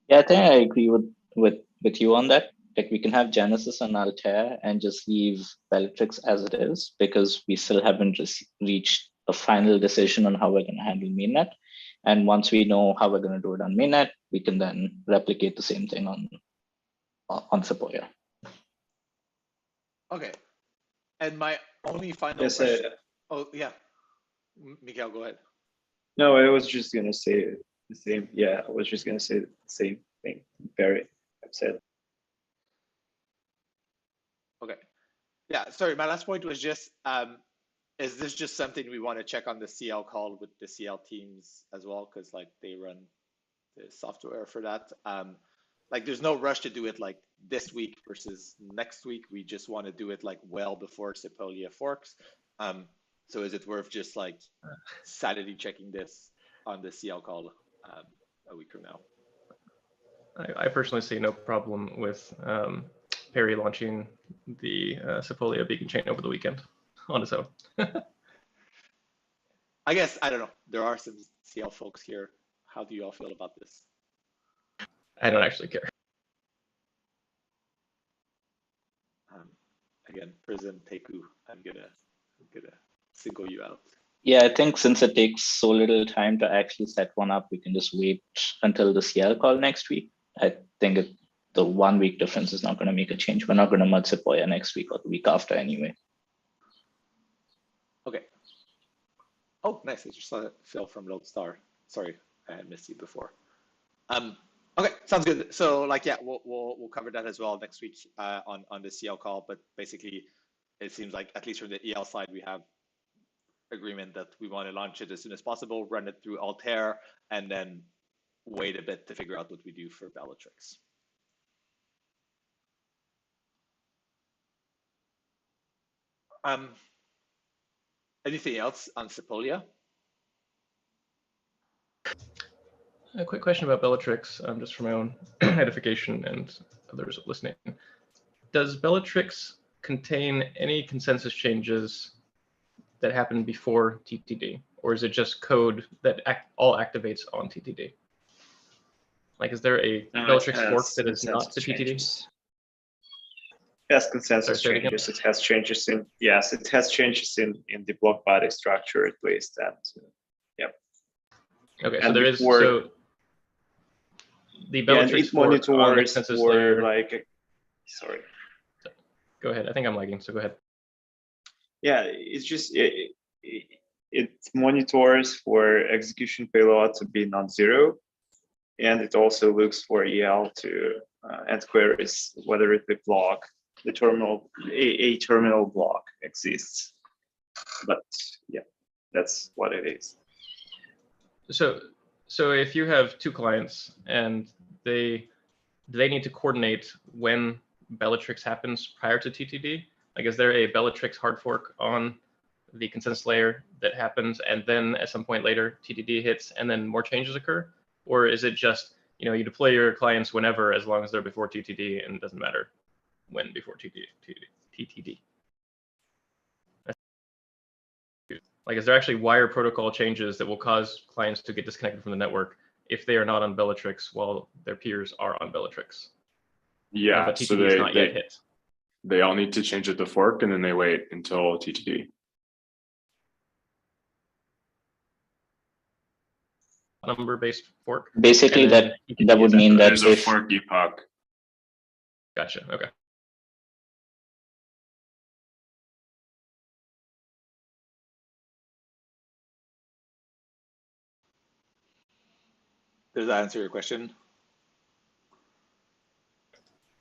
Yeah, I think I agree with you on that. Like we can have Genesis and Altair and just leave Bellatrix as it is because we still haven't reached a final decision on how we're going to handle mainnet. And once we know how we're going to do it on mainnet, we can then replicate the same thing on Sequoia. Okay. And my only final question. Oh, yeah. Miguel, go ahead. No, I was just going to say the same. Yeah, I was just going to say the same thing Barry said. Okay. Yeah, sorry. My last point was just, is this just something we want to check on the CL call with the CL teams as well? Because like they run the software for that. Like there's no rush to do it like this week versus next week. We just want to do it like well before Sepolia forks. So is it worth just like sanity checking this on the CL call a week from now? I personally see no problem with Perry launching the Sepolia Beacon chain over the weekend on its own. I guess, I don't know. There are some CL folks here. How do you all feel about this? I don't actually care. Again, Prism, Teku, I'm gonna single you out. Yeah, I think since it takes so little time to actually set one up, we can just wait until the CL call next week. I think the 1 week difference is not going to make a change. We're not going to merge Sepoya next week or the week after anyway. Okay. Oh, nice. I just saw it fell from Lodestar. Sorry, I had missed you before. Okay, sounds good. So like, yeah, we'll cover that as well next week on the CL call. But basically, it seems like at least from the EL side, we have agreement that we want to launch it as soon as possible, run it through Altair, and then wait a bit to figure out what we do for Bellatrix. Anything else on Sepolia? A quick question about Bellatrix, just for my own edification and others listening. Does Bellatrix contain any consensus changes that happen before TTD, or is it just code that all activates on TTD? Like, is there a Bellatrix fork that is not the TTD? It has consensus changes. It has changes in, yes, it has changes in the block body structure at least. And yep. Okay, and so there before, is, so the Bellatrix fork on the consensus layer. Like, sorry. Go ahead. I think I'm lagging, so go ahead. Yeah, it's just, it monitors for execution payload to be non-zero. And it also looks for EL to and queries whether the block, the terminal, a terminal block exists. But yeah, that's what it is. So if you have two clients and they need to coordinate when Bellatrix happens prior to TTD, like, is there a Bellatrix hard fork on the consensus layer that happens, and then at some point later TTD hits and then more changes occur? Or is it just, you know, you deploy your clients whenever, as long as they're before TTD, and it doesn't matter when before TTD? Like, is there actually wire protocol changes that will cause clients to get disconnected from the network if they are not on Bellatrix while their peers are on Bellatrix? Yeah, but TTD so is not yet hit. They all need to change at the fork, and then they wait until TTD. Number-based fork? Basically, that would mean that there's a fork epoch. Gotcha. Okay. Does that answer your question?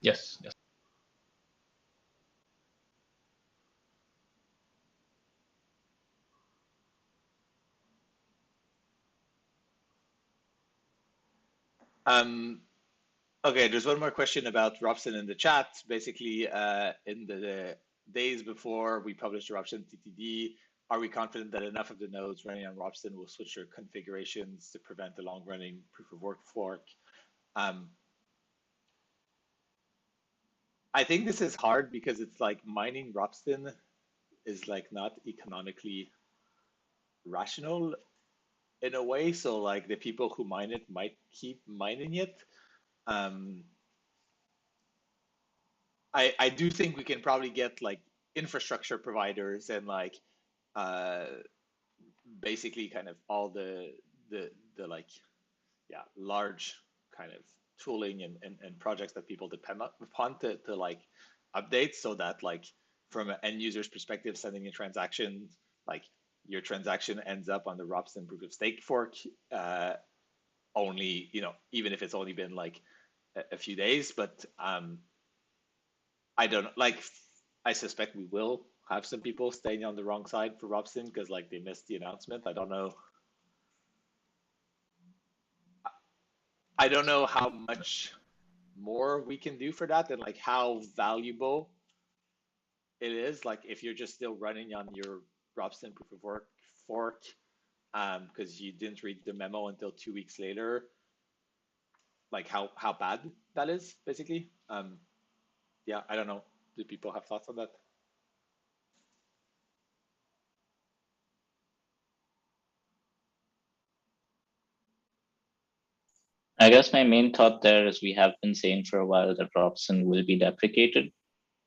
Yes. Yes. Okay, there's one more question about Robson in the chat. Basically, in the days before we published Robson TTD, are we confident that enough of the nodes running on Robson will switch their configurations to prevent the long-running proof-of-work fork? I think this is hard because it's like mining Robson is like not economically rational in a way. So like the people who mine it might keep mining it. I do think we can probably get like infrastructure providers and like basically kind of all the like, yeah, large kind of tooling and projects that people depend upon to like update, so that like from an end user's perspective, sending a transaction, like your transaction ends up on the Robson proof of stake fork only, you know, even if it's only been like a few days. But I don't like, I suspect we will have some people staying on the wrong side for Robson because like they missed the announcement. I don't know how much more we can do for that, and like how valuable it is. Like if you're just still running on your Robson proof of work fork because you didn't read the memo until 2 weeks later, like how bad that is basically. Yeah, I don't know. Do people have thoughts on that? I guess my main thought there is we have been saying for a while that Robson will be deprecated.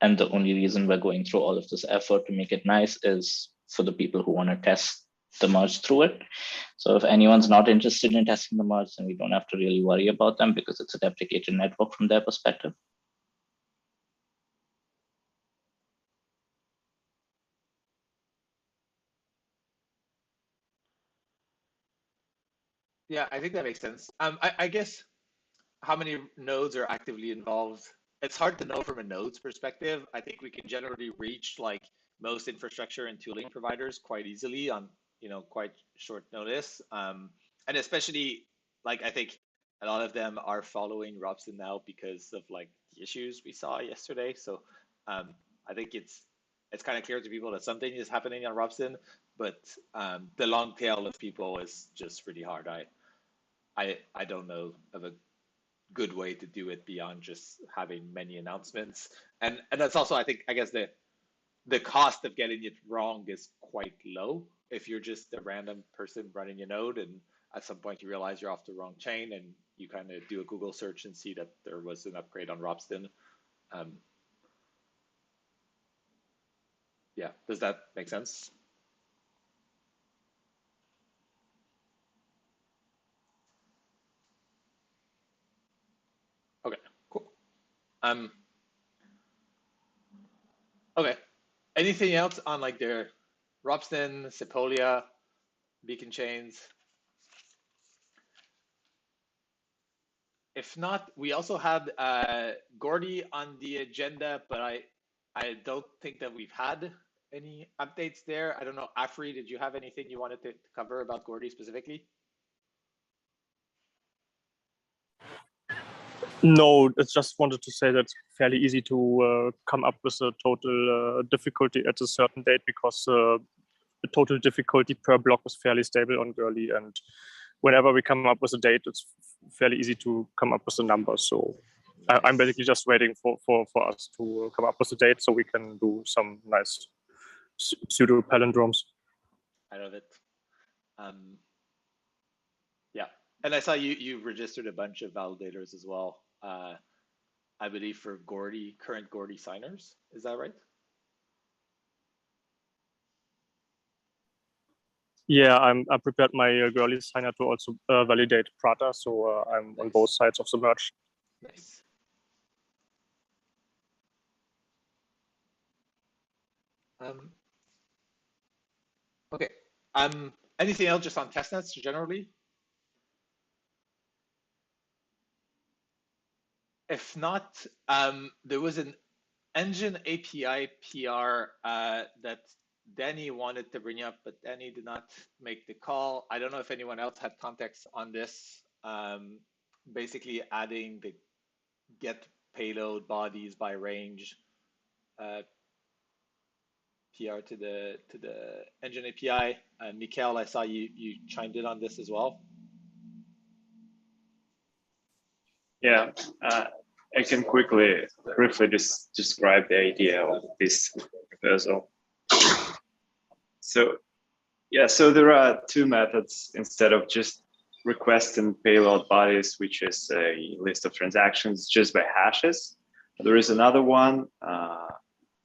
And the only reason we're going through all of this effort to make it nice is for the people who want to test the merge through it. So if anyone's not interested in testing the merge, then we don't have to really worry about them because it's a deprecated network from their perspective. Yeah, I think that makes sense. I guess how many nodes are actively involved? It's hard to know from a nodes perspective. I think we can generally reach like most infrastructure and tooling providers quite easily on, you know, quite short notice. And especially like I think a lot of them are following Robson now because of like the issues we saw yesterday. So I think it's kind of clear to people that something is happening on Robson, but the long tail of people is just really hard. I don't know of a good way to do it beyond just having many announcements. And that's also, I guess the cost of getting it wrong is quite low if you're just a random person running a node and at some point you realize you're off the wrong chain and you kind of do a Google search and see that there was an upgrade on Ropsten. Yeah, does that make sense? Okay, cool. Okay, anything else on like their Ropsten, Sepolia, beacon chains? If not, we also had Gordy on the agenda, but I don't think that we've had any updates there. I don't know, Afri, did you have anything you wanted to cover about Gordy specifically? No, I just wanted to say that it's fairly easy to come up with a total difficulty at a certain date because the total difficulty per block was fairly stable on Gurley, and whenever we come up with a date, it's fairly easy to come up with a number. So nice. I'm basically just waiting for us to come up with a date so we can do some nice pseudo palindromes. I love it. Yeah, and I saw you registered a bunch of validators as well. I believe for Gordy, current Gordy signers. Is that right? Yeah, I prepared my Gurley signer to also validate Prata, so I'm nice. On both sides of the merge. Nice. Okay. Anything else just on testnets generally? If not, there was an engine API PR that Danny wanted to bring up, but Danny did not make the call. I don't know if anyone else had context on this. Basically adding the get payload bodies by range PR to the engine API. Mikhail, I saw you chimed in on this as well. Yeah, I can briefly describe the idea of this proposal. So, yeah, so there are two methods instead of just requesting payload bodies, which is a list of transactions just by hashes. There is another one,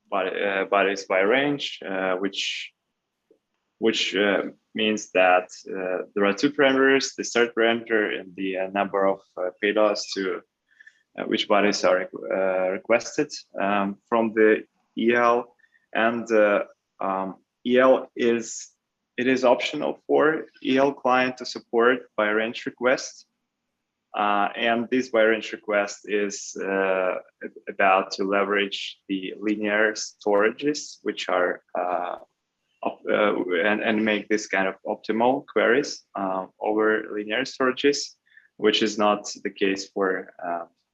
bodies by range, which means that there are two parameters: the start parameter and the number of payloads to which bodies are requested from the EL, and EL is optional for EL client to support by range request, and this by range request is about to leverage the linear storages, which are and make this kind of optimal queries over linear storages, which is not the case for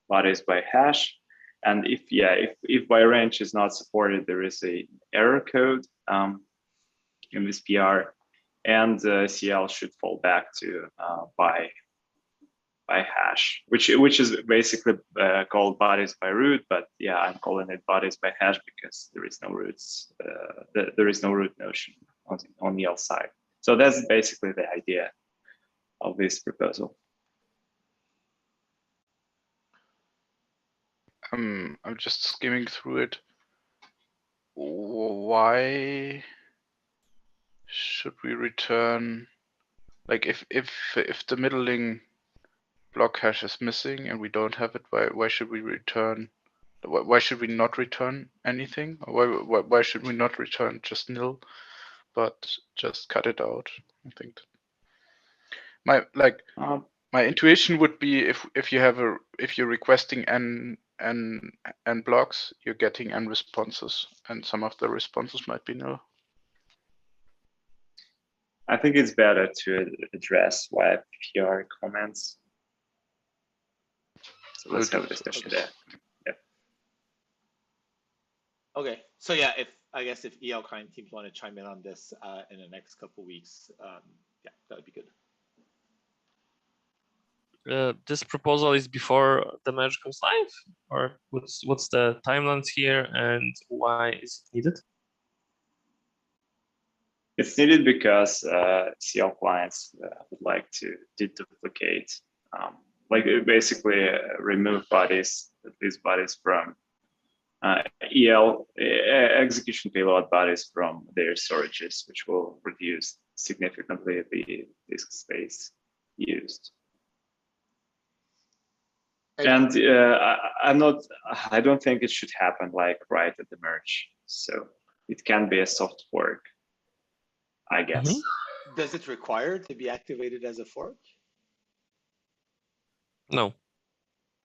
bodies by hash. And if by range is not supported, there is a error code in this PR, and CL should fall back to by hash, which is basically called bodies by root, but yeah, I'm calling it bodies by hash because there is no roots, there is no root notion on the L side. So that's basically the idea of this proposal. I'm just skimming through it. Why should we return, like if the middling block hash is missing and we don't have it, why should we return? Why should we not return anything? Why should we not return just nil, but just cut it out? I think my intuition would be if you're requesting n blocks, you're getting n responses, and some of the responses might be nil. I think it's better to address why PR comments. So let's have a discussion there. Yeah. Okay, so yeah, I guess if EL client teams want to chime in on this in the next couple of weeks, yeah, that would be good. this proposal is before the merge goes live, or what's the timelines here, and why is it needed? It's needed because CL clients would like to deduplicate, like basically remove bodies, these bodies from EL execution payload bodies from their storages, which will reduce significantly the disk space used. And I don't think it should happen like right at the merge. So it can be a soft fork, I guess. Does it require to be activated as a fork? No.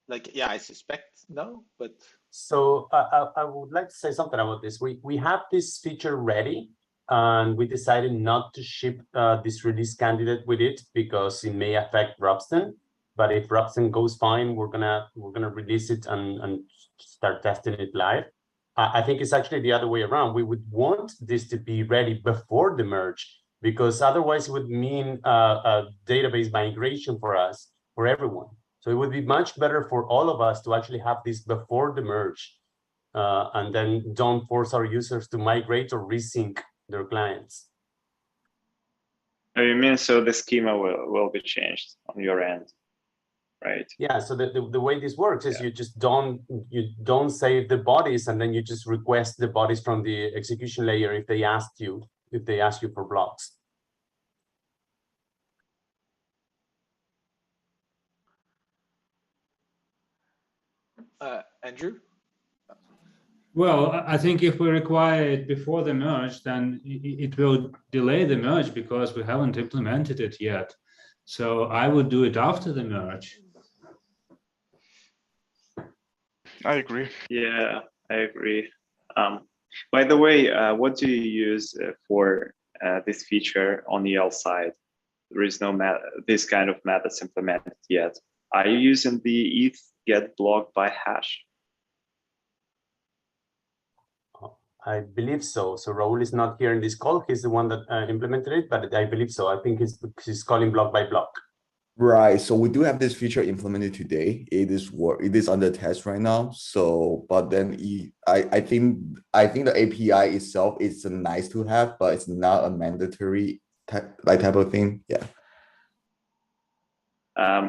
Like, yeah, I suspect no, but. So I would like to say something about this. We have this feature ready, and we decided not to ship this release candidate with it because it may affect Robston. But if Robston goes fine, we're gonna release it and start testing it live. I think it's actually the other way around. We would want this to be ready before the merge, because otherwise it would mean a database migration for us, for everyone. So it would be much better for all of us to actually have this before the merge, and then don't force our users to migrate or resync their clients. Oh, you mean so the schema will be changed on your end, right? Yeah. So the way this works is you just don't save the bodies, and then you just request the bodies from the execution layer if they ask you for blocks. Andrew? Well, I think if we require it before the merge, then it will delay the merge because we haven't implemented it yet. So I would do it after the merge. I agree. Yeah, I agree. By the way, what do you use for this feature on the EL side? There is no this kind of methods implemented yet. Are you using the ETH get block by hash? I believe so. So Raul is not here in this call. He's the one that implemented it, but I believe so. I think he's calling block by block. Right. So we do have this feature implemented today. It is under test right now. So, but then I think the API itself is a nice to have, but it's not a mandatory type of thing. Yeah.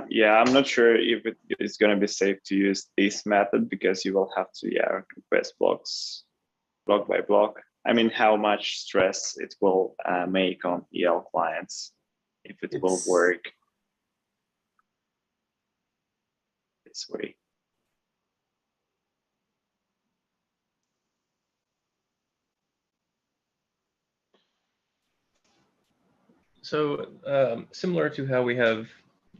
Yeah, I'm not sure if it's going to be safe to use this method because you will have to request blocks block by block. I mean, how much stress it will make on EL clients if it will work this way. So similar to how we have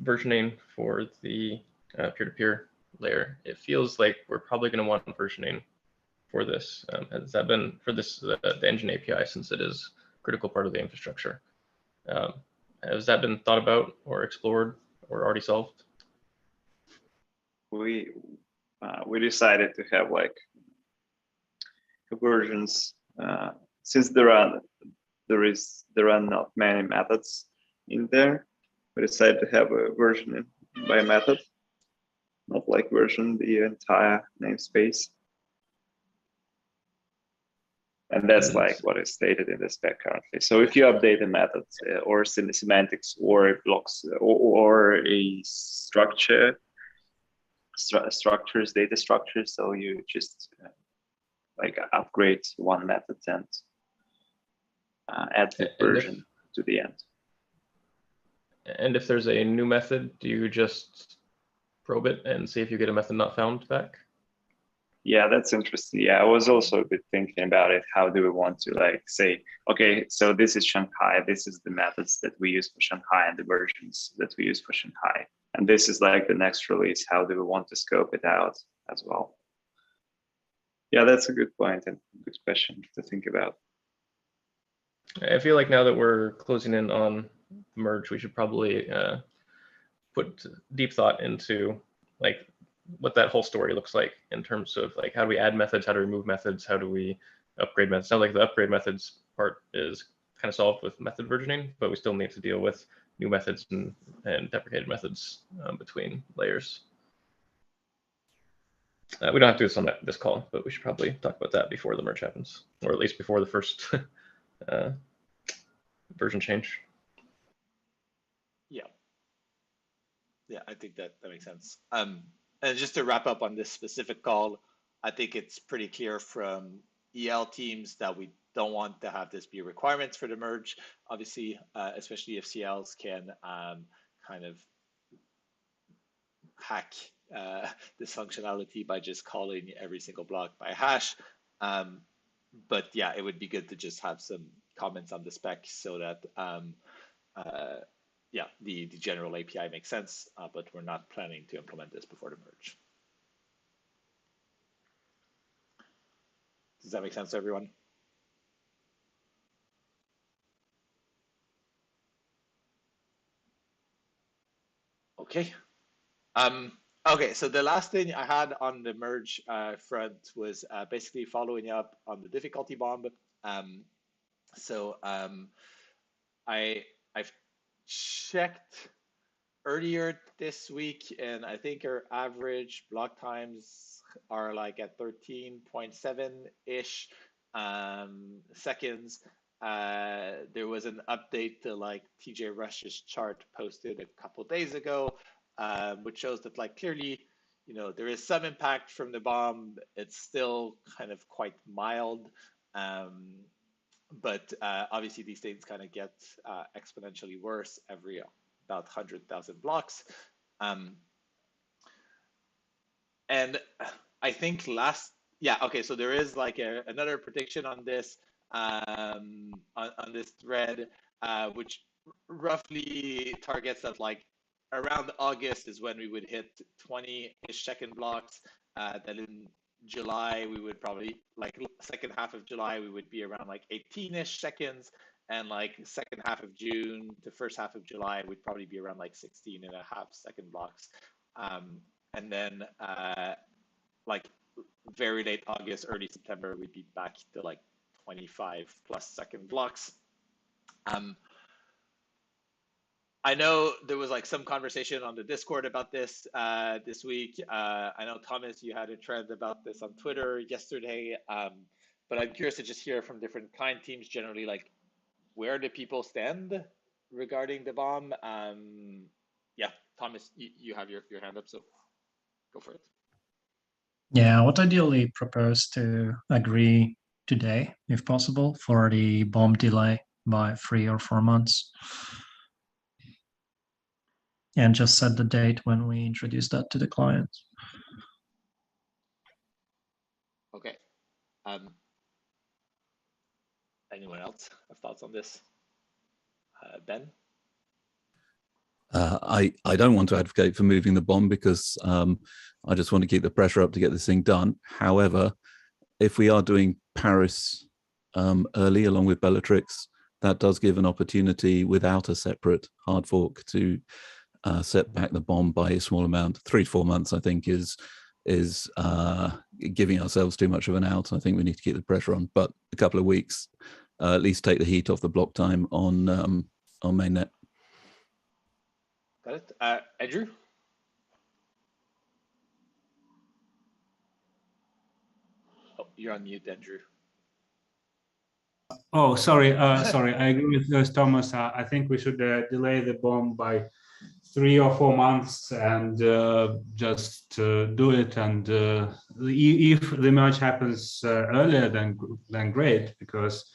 versioning for the peer-to-peer layer, it feels like we're probably going to want versioning for this. Has that been for this the engine API, since it is a critical part of the infrastructure? Has that been thought about or explored or already solved? We decided to have like versions since there are not many methods in there. We decided to have a version by method, not like version the entire namespace. And that's like what is stated in the spec currently. So if you update the methods or semantics or blocks or a structure, data structures, so you just like upgrade one method and add the version to the end. And if there's a new method, do you just probe it and see if you get a method not found back? Yeah, that's interesting. Yeah, I was also a bit thinking about it. How do we want to like say, okay, so this is Shanghai. This is the methods that we use for Shanghai and the versions that we use for Shanghai. And this is like the next release. How do we want to scope it out as well? Yeah, that's a good point and good question to think about. I feel like now that we're closing in on merge, we should probably put deep thought into like what that whole story looks like in terms of like how do we add methods, how do we remove methods, how do we upgrade methods. Sounds like the upgrade methods part is kind of solved with method versioning, but we still need to deal with new methods and deprecated methods between layers. We don't have to do this on this call, but we should probably talk about that before the merge happens, or at least before the first version change. Yeah, I think that makes sense. And just to wrap up on this specific call, I think it's pretty clear from EL teams that we don't want to have this be requirements for the merge. Obviously, especially if CLs can kind of hack this functionality by just calling every single block by hash. But yeah, it would be good to just have some comments on the spec so that yeah, the general API makes sense, but we're not planning to implement this before the merge. Does that make sense to everyone? Okay. Okay, so the last thing I had on the merge front was basically following up on the difficulty bomb. I've checked earlier this week, and I think our average block times are like at 13.7-ish seconds. There was an update to like TJ Rush's chart posted a couple days ago, which shows that like clearly, you know, there is some impact from the bomb. It's still kind of quite mild. But obviously these things kind of get exponentially worse every about 100,000 blocks. And I think so there is like another prediction on this this thread, which roughly targets that like around August is when we would hit 20-ish second blocks, that in July we would probably, like second half of July, we would be around like 18-ish seconds, and like second half of June to first half of July would probably be around like 16.5 second blocks. And then like very late August, early September, we'd be back to like 25+ second blocks. I know there was like some conversation on the Discord about this this week. I know, Thomas, you had a trend about this on Twitter yesterday, but I'm curious to just hear from different client teams generally, like where do people stand regarding the bomb? Yeah, Thomas, you have your hand up, so go for it. Yeah, I would ideally propose to agree today, if possible, for the bomb delay by 3 or 4 months. And just set the date when we introduce that to the clients. Okay. Anyone else have thoughts on this? Ben? I don't want to advocate for moving the bomb because I just want to keep the pressure up to get this thing done. However, if we are doing Paris early along with Bellatrix, that does give an opportunity without a separate hard fork to set back the bomb by a small amount. 3 to 4 months, I think, is giving ourselves too much of an out. I think we need to keep the pressure on, but a couple of weeks at least take the heat off the block time on mainnet. Got it. Andrew? Oh, you're on mute, Andrew. Oh, sorry. Sorry. I agree with Thomas. I think we should delay the bomb by 3 or 4 months and just do it. And if the merge happens earlier, then great, because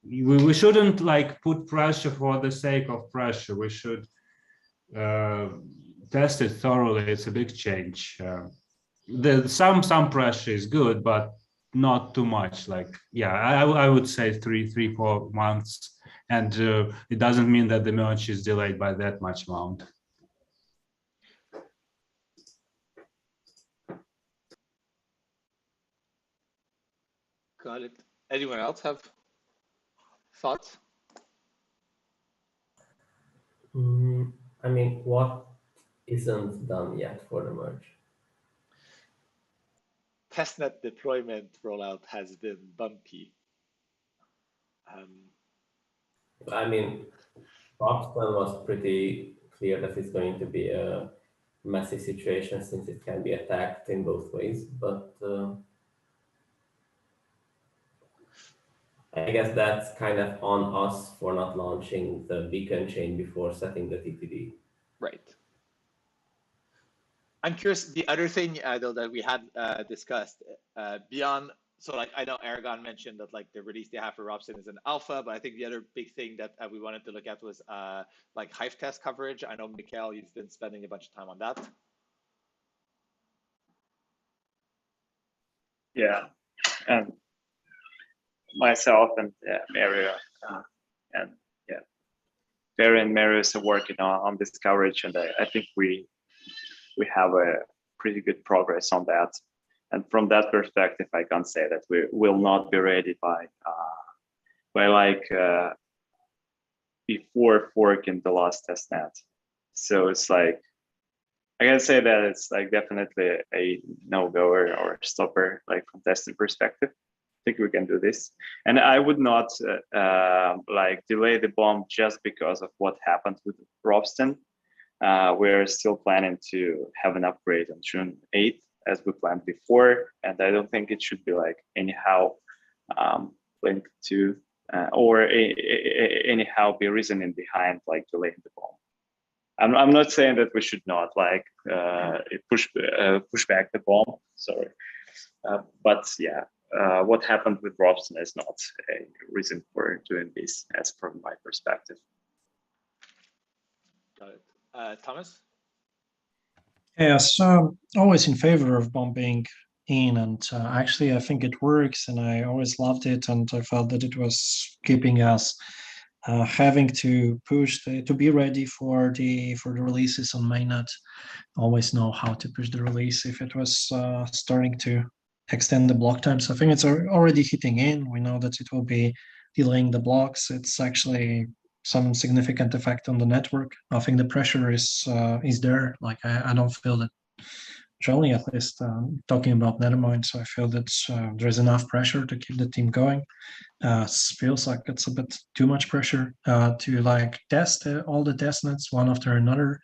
we shouldn't like put pressure for the sake of pressure. We should test it thoroughly. It's a big change. Some pressure is good, but not too much. Like, yeah, I would say 3, 4 months, and it doesn't mean that the merge is delayed by that much amount. Got it. Anyone else have thoughts? I mean, what isn't done yet for the merge? Testnet deployment rollout has been bumpy. I mean, Rockstone was pretty clear that it's going to be a messy situation since it can be attacked in both ways, but I guess that's kind of on us for not launching the beacon chain before setting the TTD. Right. I'm curious, the other thing though that we had discussed beyond, so like I know Aragon mentioned that like the release they have for Robson is an alpha, but I think the other big thing that we wanted to look at was like Hive test coverage. I know Mikhail, you've been spending a bunch of time on that. Yeah, and myself and Mario and yeah, Barry and Mario is working on this coverage, and I think we have a pretty good progress on that. And from that perspective, I can say that we will not be ready by like before forking the last testnet. So it's like I can say that it's like definitely a no-goer or stopper, like from testing perspective. I think we can do this, and I would not like delay the bomb just because of what happened with Robston. We're still planning to have an upgrade on June 8th, as we planned before, and I don't think it should be like anyhow linked to or anyhow be reasoning behind like delaying the bomb. I'm not saying that we should not like push back the bomb. Sorry, but yeah. What happened with Robson is not a reason for doing this, as from my perspective. Got it. Thomas? Yes, always in favor of bombing in, and actually I think it works, and I always loved it, and I felt that it was keeping us having to push to be ready for the releases on mainnet. Always know how to push the release if it was starting to extend the block time. So I think it's already hitting in. We know that it will be delaying the blocks. It's actually some significant effect on the network. I think the pressure is there. Like I don't feel that, generally at least talking about Nethermind, so I feel that there's enough pressure to keep the team going. Feels like it's a bit too much pressure to like test all the testnets one after another,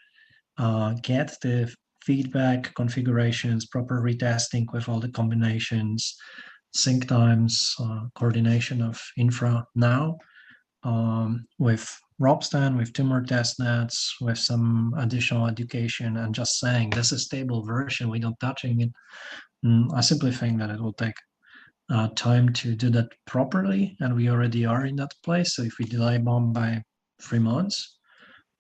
get the feedback, configurations, proper retesting with all the combinations, sync times, coordination of infra now. With Robston, with 2 more testnets, with some additional education, and just saying this is stable version, we don't touching it. I simply think that it will take time to do that properly, and we already are in that place. So if we delay bomb by 3 months,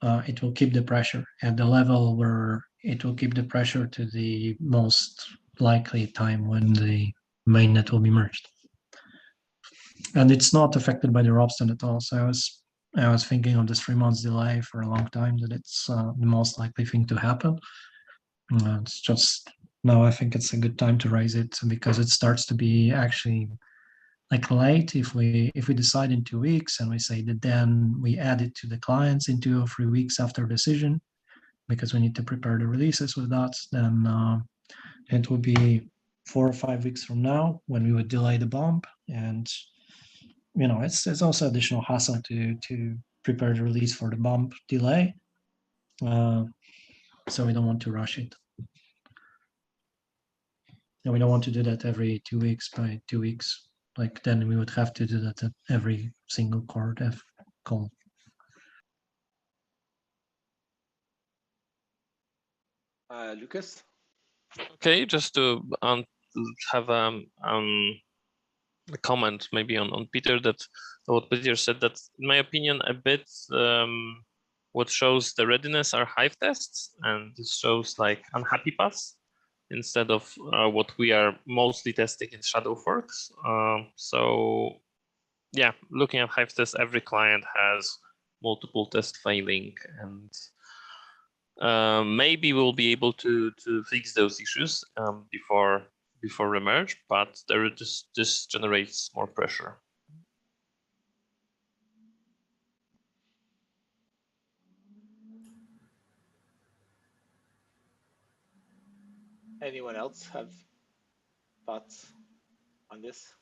it will keep the pressure at the level where it will keep the pressure to the most likely time when the mainnet will be merged. And it's not affected by the Robston at all. So I was thinking of this 3 months delay for a long time, that it's the most likely thing to happen. It's just now I think it's a good time to raise it, because it starts to be actually like late if we decide in 2 weeks and we say that then we add it to the clients in 2 or 3 weeks after decision, because we need to prepare the releases with that, then it will be 4 or 5 weeks from now when we would delay the bomb. And you know, it's also additional hassle to prepare the release for the bomb delay, so we don't want to rush it. And we don't want to do that every 2 weeks by 2 weeks. Like then we would have to do that at every single cord F call. Lucas? Okay, just to have a comment maybe on Peter, that what Peter said, that in my opinion a bit what shows the readiness are Hive tests, and this shows like unhappy paths instead of what we are mostly testing in shadow forks. So yeah, looking at Hive tests, every client has multiple tests failing, and maybe we'll be able to fix those issues before remerge, but this generates more pressure. Anyone else have thoughts on this?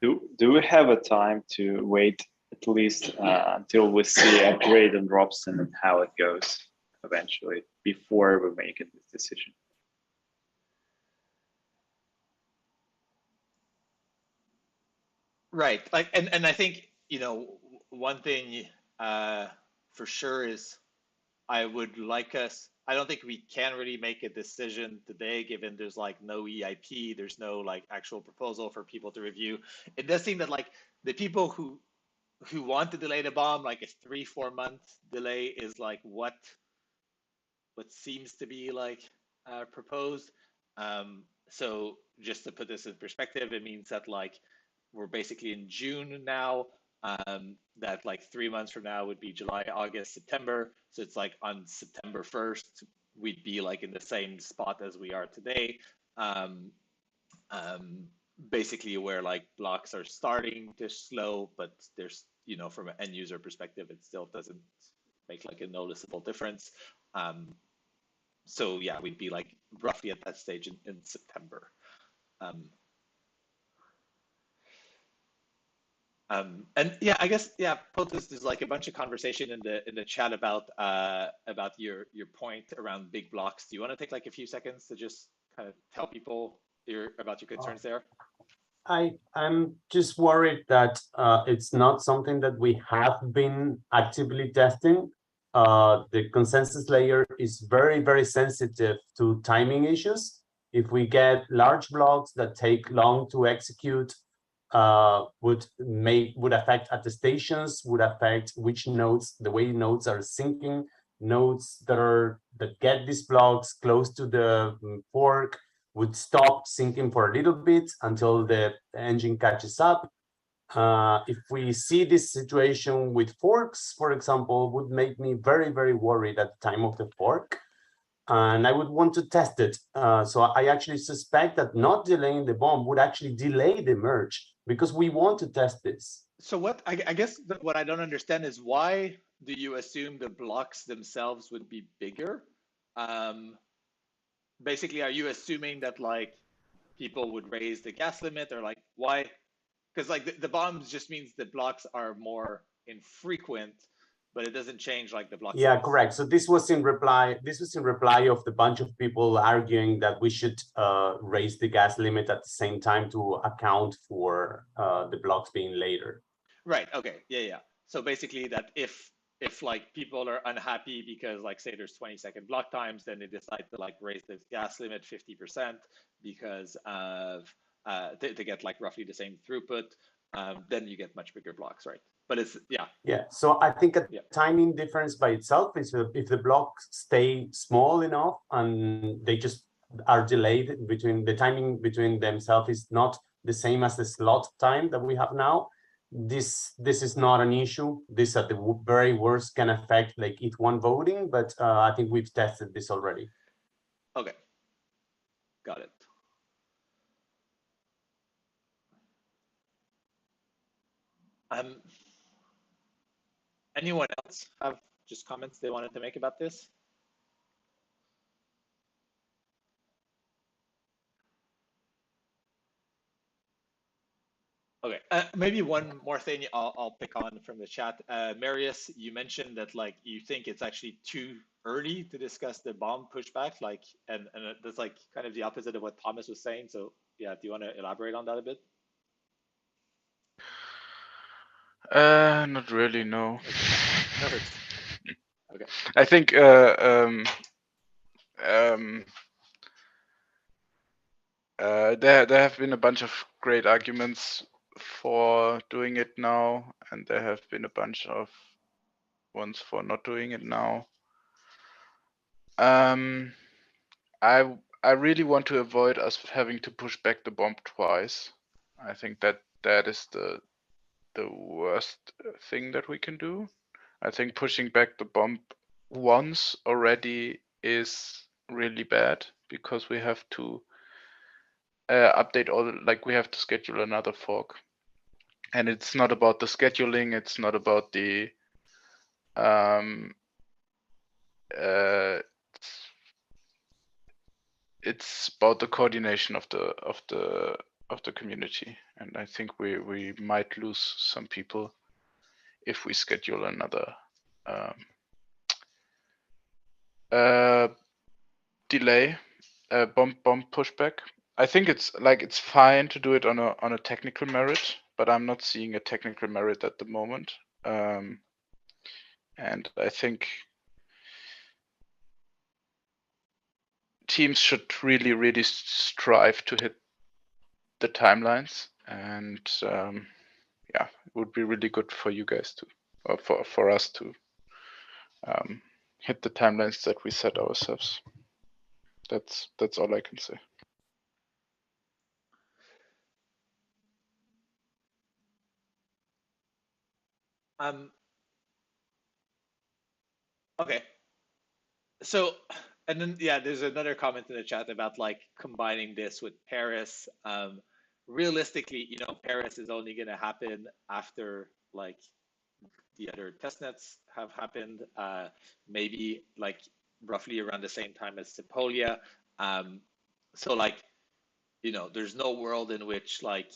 Do we have a time to wait at least until we see a grade on Robson and how it goes eventually before we make this decision? Right. Like, and I think, one thing for sure is I would like us, I don't think we can really make a decision today, given there's like no EIP, there's no like actual proposal for people to review. It does seem that like the people who want to delay the bomb, like a 3-4 month delay is like what seems to be like proposed. So just to put this in perspective, it means that like we're basically in June now. That like 3 months from now would be July, August, September. So it's like on September 1st, we'd be like in the same spot as we are today. Basically where like blocks are starting to slow, but there's, from an end user perspective, it still doesn't make like a noticeable difference. So yeah, we'd be like roughly at that stage in September. And yeah, I guess POTUS, there's like a bunch of conversation in the chat about your point around big blocks. Do you want to take like a few seconds to just kind of tell people about your concerns there? I'm just worried that it's not something that we have been actively testing. The consensus layer is very, very sensitive to timing issues. If we get large blocks that take long to execute, would affect attestations, would affect which nodes, the way nodes are syncing, nodes that get these blocks close to the fork would stop syncing for a little bit until the engine catches up. If we see this situation with forks, for example, would make me very, very worried at the time of the fork. And I would want to test it. So I actually suspect that not delaying the bomb would actually delay the merge because we want to test this. So I guess what I don't understand is why do you assume the blocks themselves would be bigger? Basically, are you assuming that like people would raise the gas limit, or like why? Because like the bombs just means the blocks are more infrequent, but it doesn't change like the block Yeah, size. correct. So this was in reply of the bunch of people arguing that we should raise the gas limit at the same time to account for the blocks being later. Right. Okay. Yeah. So basically that if like people are unhappy because like say there's 20-second block times, then they decide to like raise the gas limit 50% because of to get like roughly the same throughput, then you get much bigger blocks, right? But it's yeah. So I think a timing difference by itself is if the blocks stay small enough and they just are delayed between the timing between themselves is not the same as the slot time that we have now. This is not an issue. This at the very worst can affect like ETH1 voting, but I think we've tested this already. Okay, got it. Anyone else have just comments they wanted to make about this? Okay, maybe one more thing I'll pick on from the chat. Marius, you mentioned that like you think it's actually too early to discuss the bomb pushback, like, and that's like kind of the opposite of what Thomas was saying. So yeah, do you want to elaborate on that a bit? Not really, no. Okay. I think there have been a bunch of great arguments for doing it now, and there have been a bunch of ones for not doing it now. I really want to avoid us having to push back the bomb twice. I think that is the worst thing that we can do. I think pushing back the bomb once already is really bad because we have to update all, like we have to schedule another fork. And it's not about the scheduling, it's not about the it's about the coordination of the of the community, and I think we might lose some people if we schedule another delay, bomb pushback. I think it's fine to do it on a technical merit, but I'm not seeing a technical merit at the moment. And I think teams should really strive to hit the timelines, and yeah, it would be really good for you guys to, or for us to hit the timelines that we set ourselves. That's all I can say. Okay. So, and then yeah, there's another comment in the chat about like combining this with Paris. Realistically, you know, Paris is only going to happen after like the other testnets have happened, maybe like roughly around the same time as Sepolia. So like, you know, there's no world in which like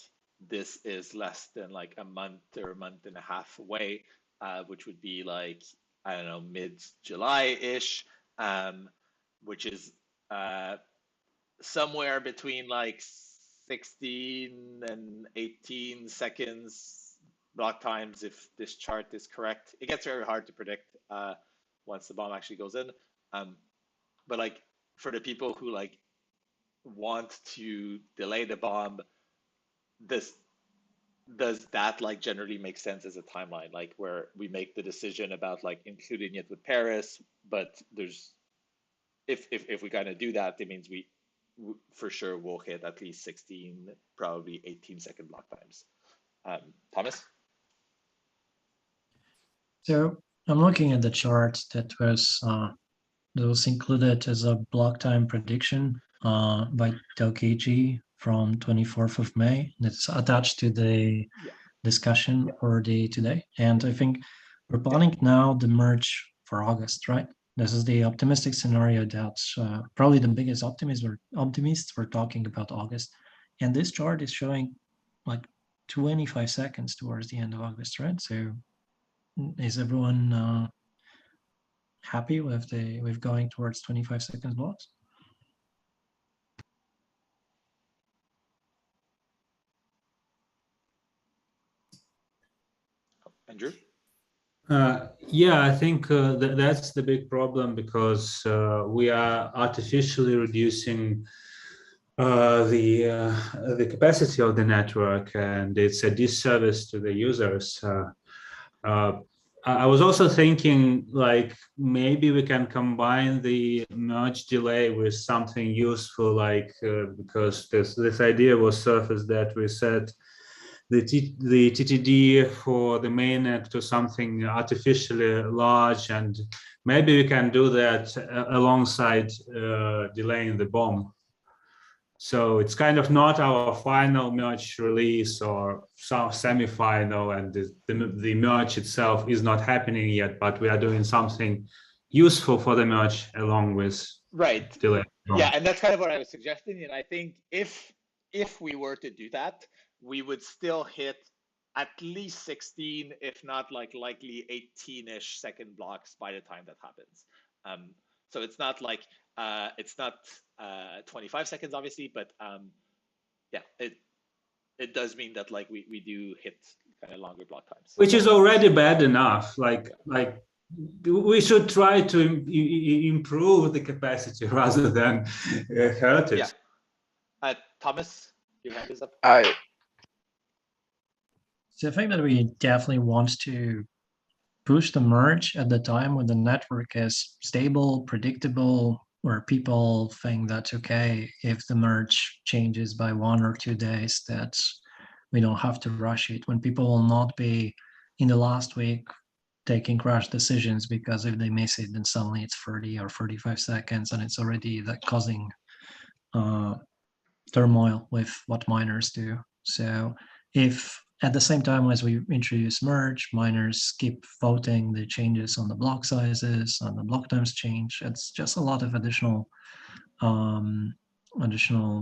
this is less than like a month or a month and a half away, which would be like, I don't know, mid-July-ish, which is somewhere between like 16 and 18 seconds block times if this chart is correct. It gets very hard to predict once the bomb actually goes in. But like for the people who like want to delay the bomb, does that like generally make sense as a timeline, like where we make the decision about like including it with Paris, but there's if we kind of do that, it means we for sure will hit at least 16, probably 18-second block times. Thomas? So I'm looking at the chart that was included as a block time prediction by Tokeji from 24th of May. That's attached to the discussion for today. And I think we're planning now the merge for August, right? This is the optimistic scenario that's probably the biggest optimists were talking about August. And this chart is showing like 25 seconds towards the end of August, right? So is everyone happy with going towards 25 seconds blocks? Andrew? Yeah, I think that's the big problem, because we are artificially reducing the capacity of the network, and it's a disservice to the users. I was also thinking like maybe we can combine the merge delay with something useful, like because this idea was surfaced that we set the TTD for the mainnet to something artificially large, and maybe we can do that alongside delaying the bomb. So it's kind of not our final merge release or semi-final, and the merge itself is not happening yet, but we are doing something useful for the merge along with delay. Yeah, and that's kind of what I was suggesting. And I think if we were to do that, we would still hit at least 16, if not like likely 18-ish second blocks by the time that happens. So it's not like it's not 25 seconds, obviously, but yeah, it does mean that like we do hit kind of longer block times, which is already bad enough. Like we should try to improve the capacity rather than hurt it. Yeah. Thomas, your hand is up. So I think that we definitely want to push the merge at the time when the network is stable, predictable, where people think that's okay if the merge changes by 1 or 2 days, that we don't have to rush it, when people will not be in the last week taking rash decisions, because if they miss it, then suddenly it's 30 or 35 seconds and it's already like causing turmoil with what miners do. So if at the same time as we introduce merge, miners keep voting the changes on the block sizes, on the block times change, it's just a lot of additional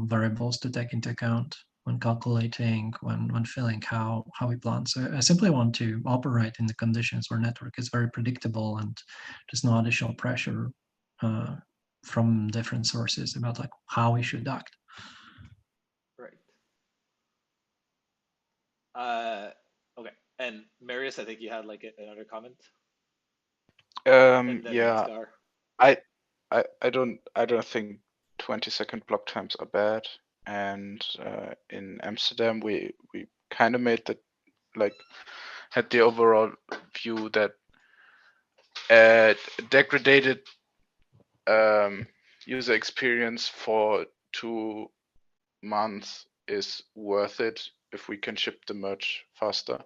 variables to take into account. when calculating, when filling how we plan. So I simply want to operate in the conditions where network is very predictable and there's no additional pressure from different sources about like how we should act. Right. Okay. And Marius, I think you had like another comment. Yeah, I don't think 20-second block times are bad. And in Amsterdam, we kind of made the had the overall view that degraded user experience for 2 months is worth it if we can ship the merge faster.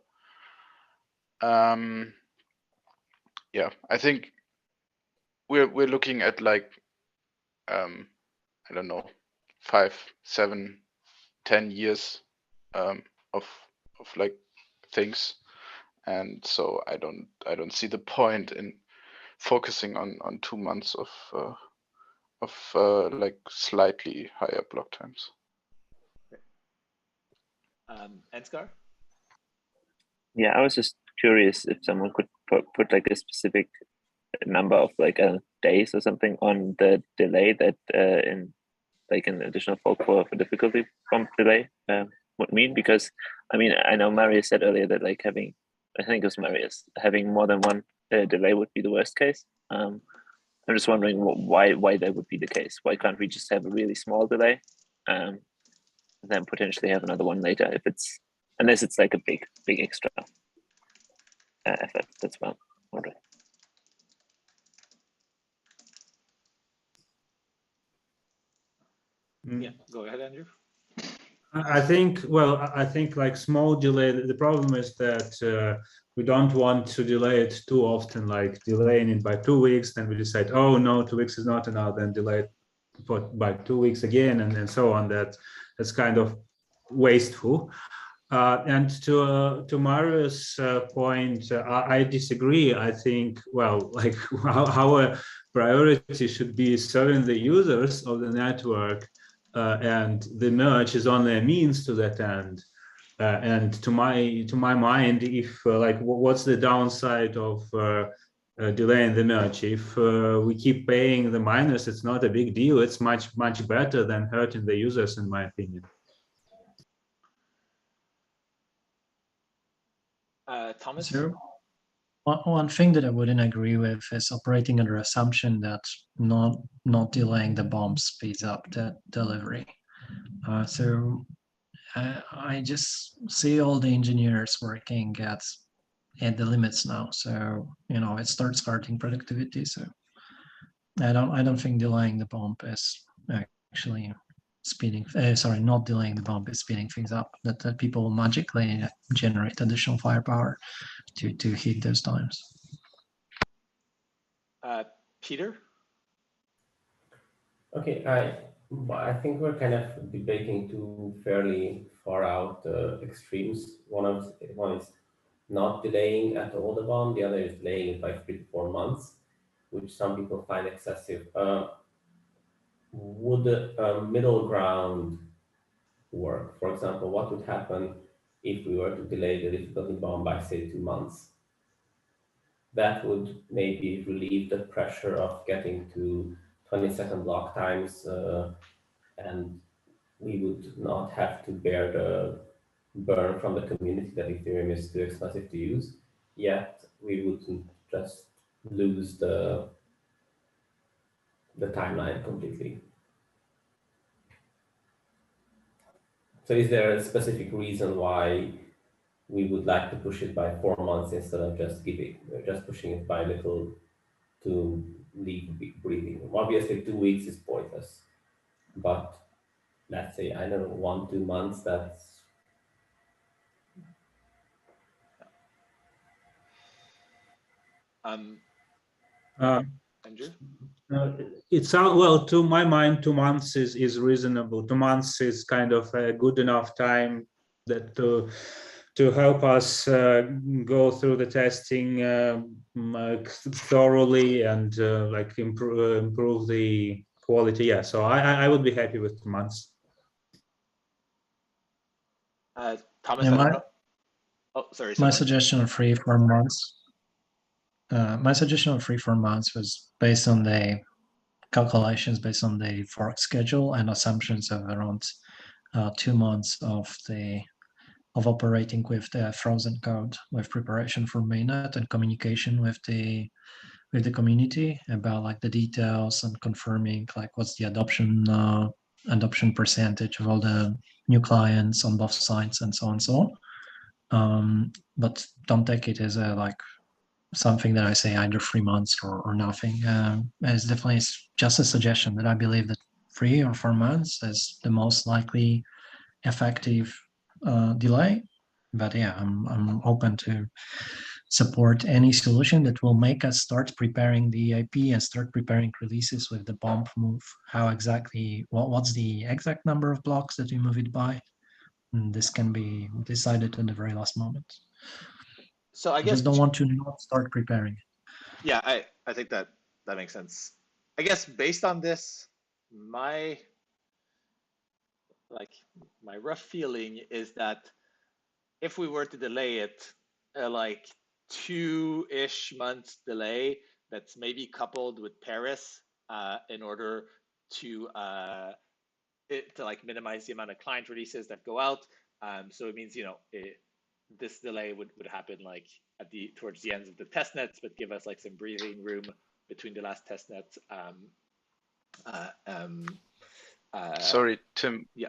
Yeah, I think we're looking at like I don't know, 5, 7, 10 years of like things, and so I don't see the point in focusing on 2 months of like slightly higher block times. Ansgar? Yeah, I was just curious if someone could put like a specific number of like days or something on the delay that in like an additional fork for difficulty bump delay would mean. Because I mean, I know Marius said earlier that like having, I think it was Marius, having more than one delay would be the worst case. I'm just wondering why that would be the case. Why can't we just have a really small delay and then potentially have another one later if it's, unless it's like a big extra effort. That's what I'm wondering. Yeah, go ahead, Andrew. I think like small delay, the problem is that we don't want to delay it too often, like delaying it by 2 weeks, then we decide, oh no, 2 weeks is not enough, then delay it by 2 weeks again, and so on. That's kind of wasteful. And to Marius' point, I disagree. I think, well, like our priority should be serving the users of the network, and the merge is only a means to that end. And to my mind, if like what's the downside of delaying the merge? If we keep paying the miners, it's not a big deal. It's much better than hurting the users, in my opinion. Thomas? So one thing that I wouldn't agree with is operating under assumption that not delaying the bomb speeds up the delivery. So I just see all the engineers working at the limits now. So it starts hurting productivity. So I don't think delaying the bomb is actually speeding. Not delaying the bomb is speeding things up. That people magically generate additional firepower to hit those times. Peter? Okay, I think we're kind of debating two fairly far out extremes. One is not delaying at all the bomb, the other is delaying it by 3 to 4 months, which some people find excessive. Would a middle ground work? For example, what would happen if we were to delay the difficulty bomb by, say, 2 months? That would maybe relieve the pressure of getting to 20-second block times, and we would not have to bear the burn from the community that Ethereum is too expensive to use. Yet we wouldn't just lose the timeline completely. So is there a specific reason why we would like to push it by 4 months instead of just pushing it by a little to leave breathing? Obviously 2 weeks is pointless, but let's say, I don't know, 1-2 months, that's Andrew? It sounds, well, to my mind, 2 months is reasonable. 2 months is kind of a good enough time that to help us go through the testing thoroughly and like improve the quality. Yeah, so I would be happy with 2 months. Thomas, Yeah, I don't know. Oh, sorry. My suggestion of free for months. My suggestion of free for months was based on the calculations, based on the fork schedule and assumptions of around 2 months of operating with the frozen code, with preparation for mainnet and communication with the community about like the details and confirming like what's the adoption percentage of all the new clients on both sides and so on and so on. But don't take it as a like something that I say either 3 months or nothing. It's definitely just a suggestion that I believe that 3 or 4 months is the most likely effective delay. But yeah, I'm open to support any solution that will make us start preparing the EIP and start preparing releases with the bomb move. How exactly, what's the exact number of blocks that we move it by? And this can be decided at the very last moment. So I guess just don't want to not start preparing. Yeah, I think that makes sense. I guess based on this, my rough feeling is that if we were to delay it, like 2-ish months delay, that's maybe coupled with Paris in order to like minimize the amount of client releases that go out. So it means this delay would happen like towards the ends of the test nets, but give us like some breathing room between the last test nets. Sorry, Tim. Yeah.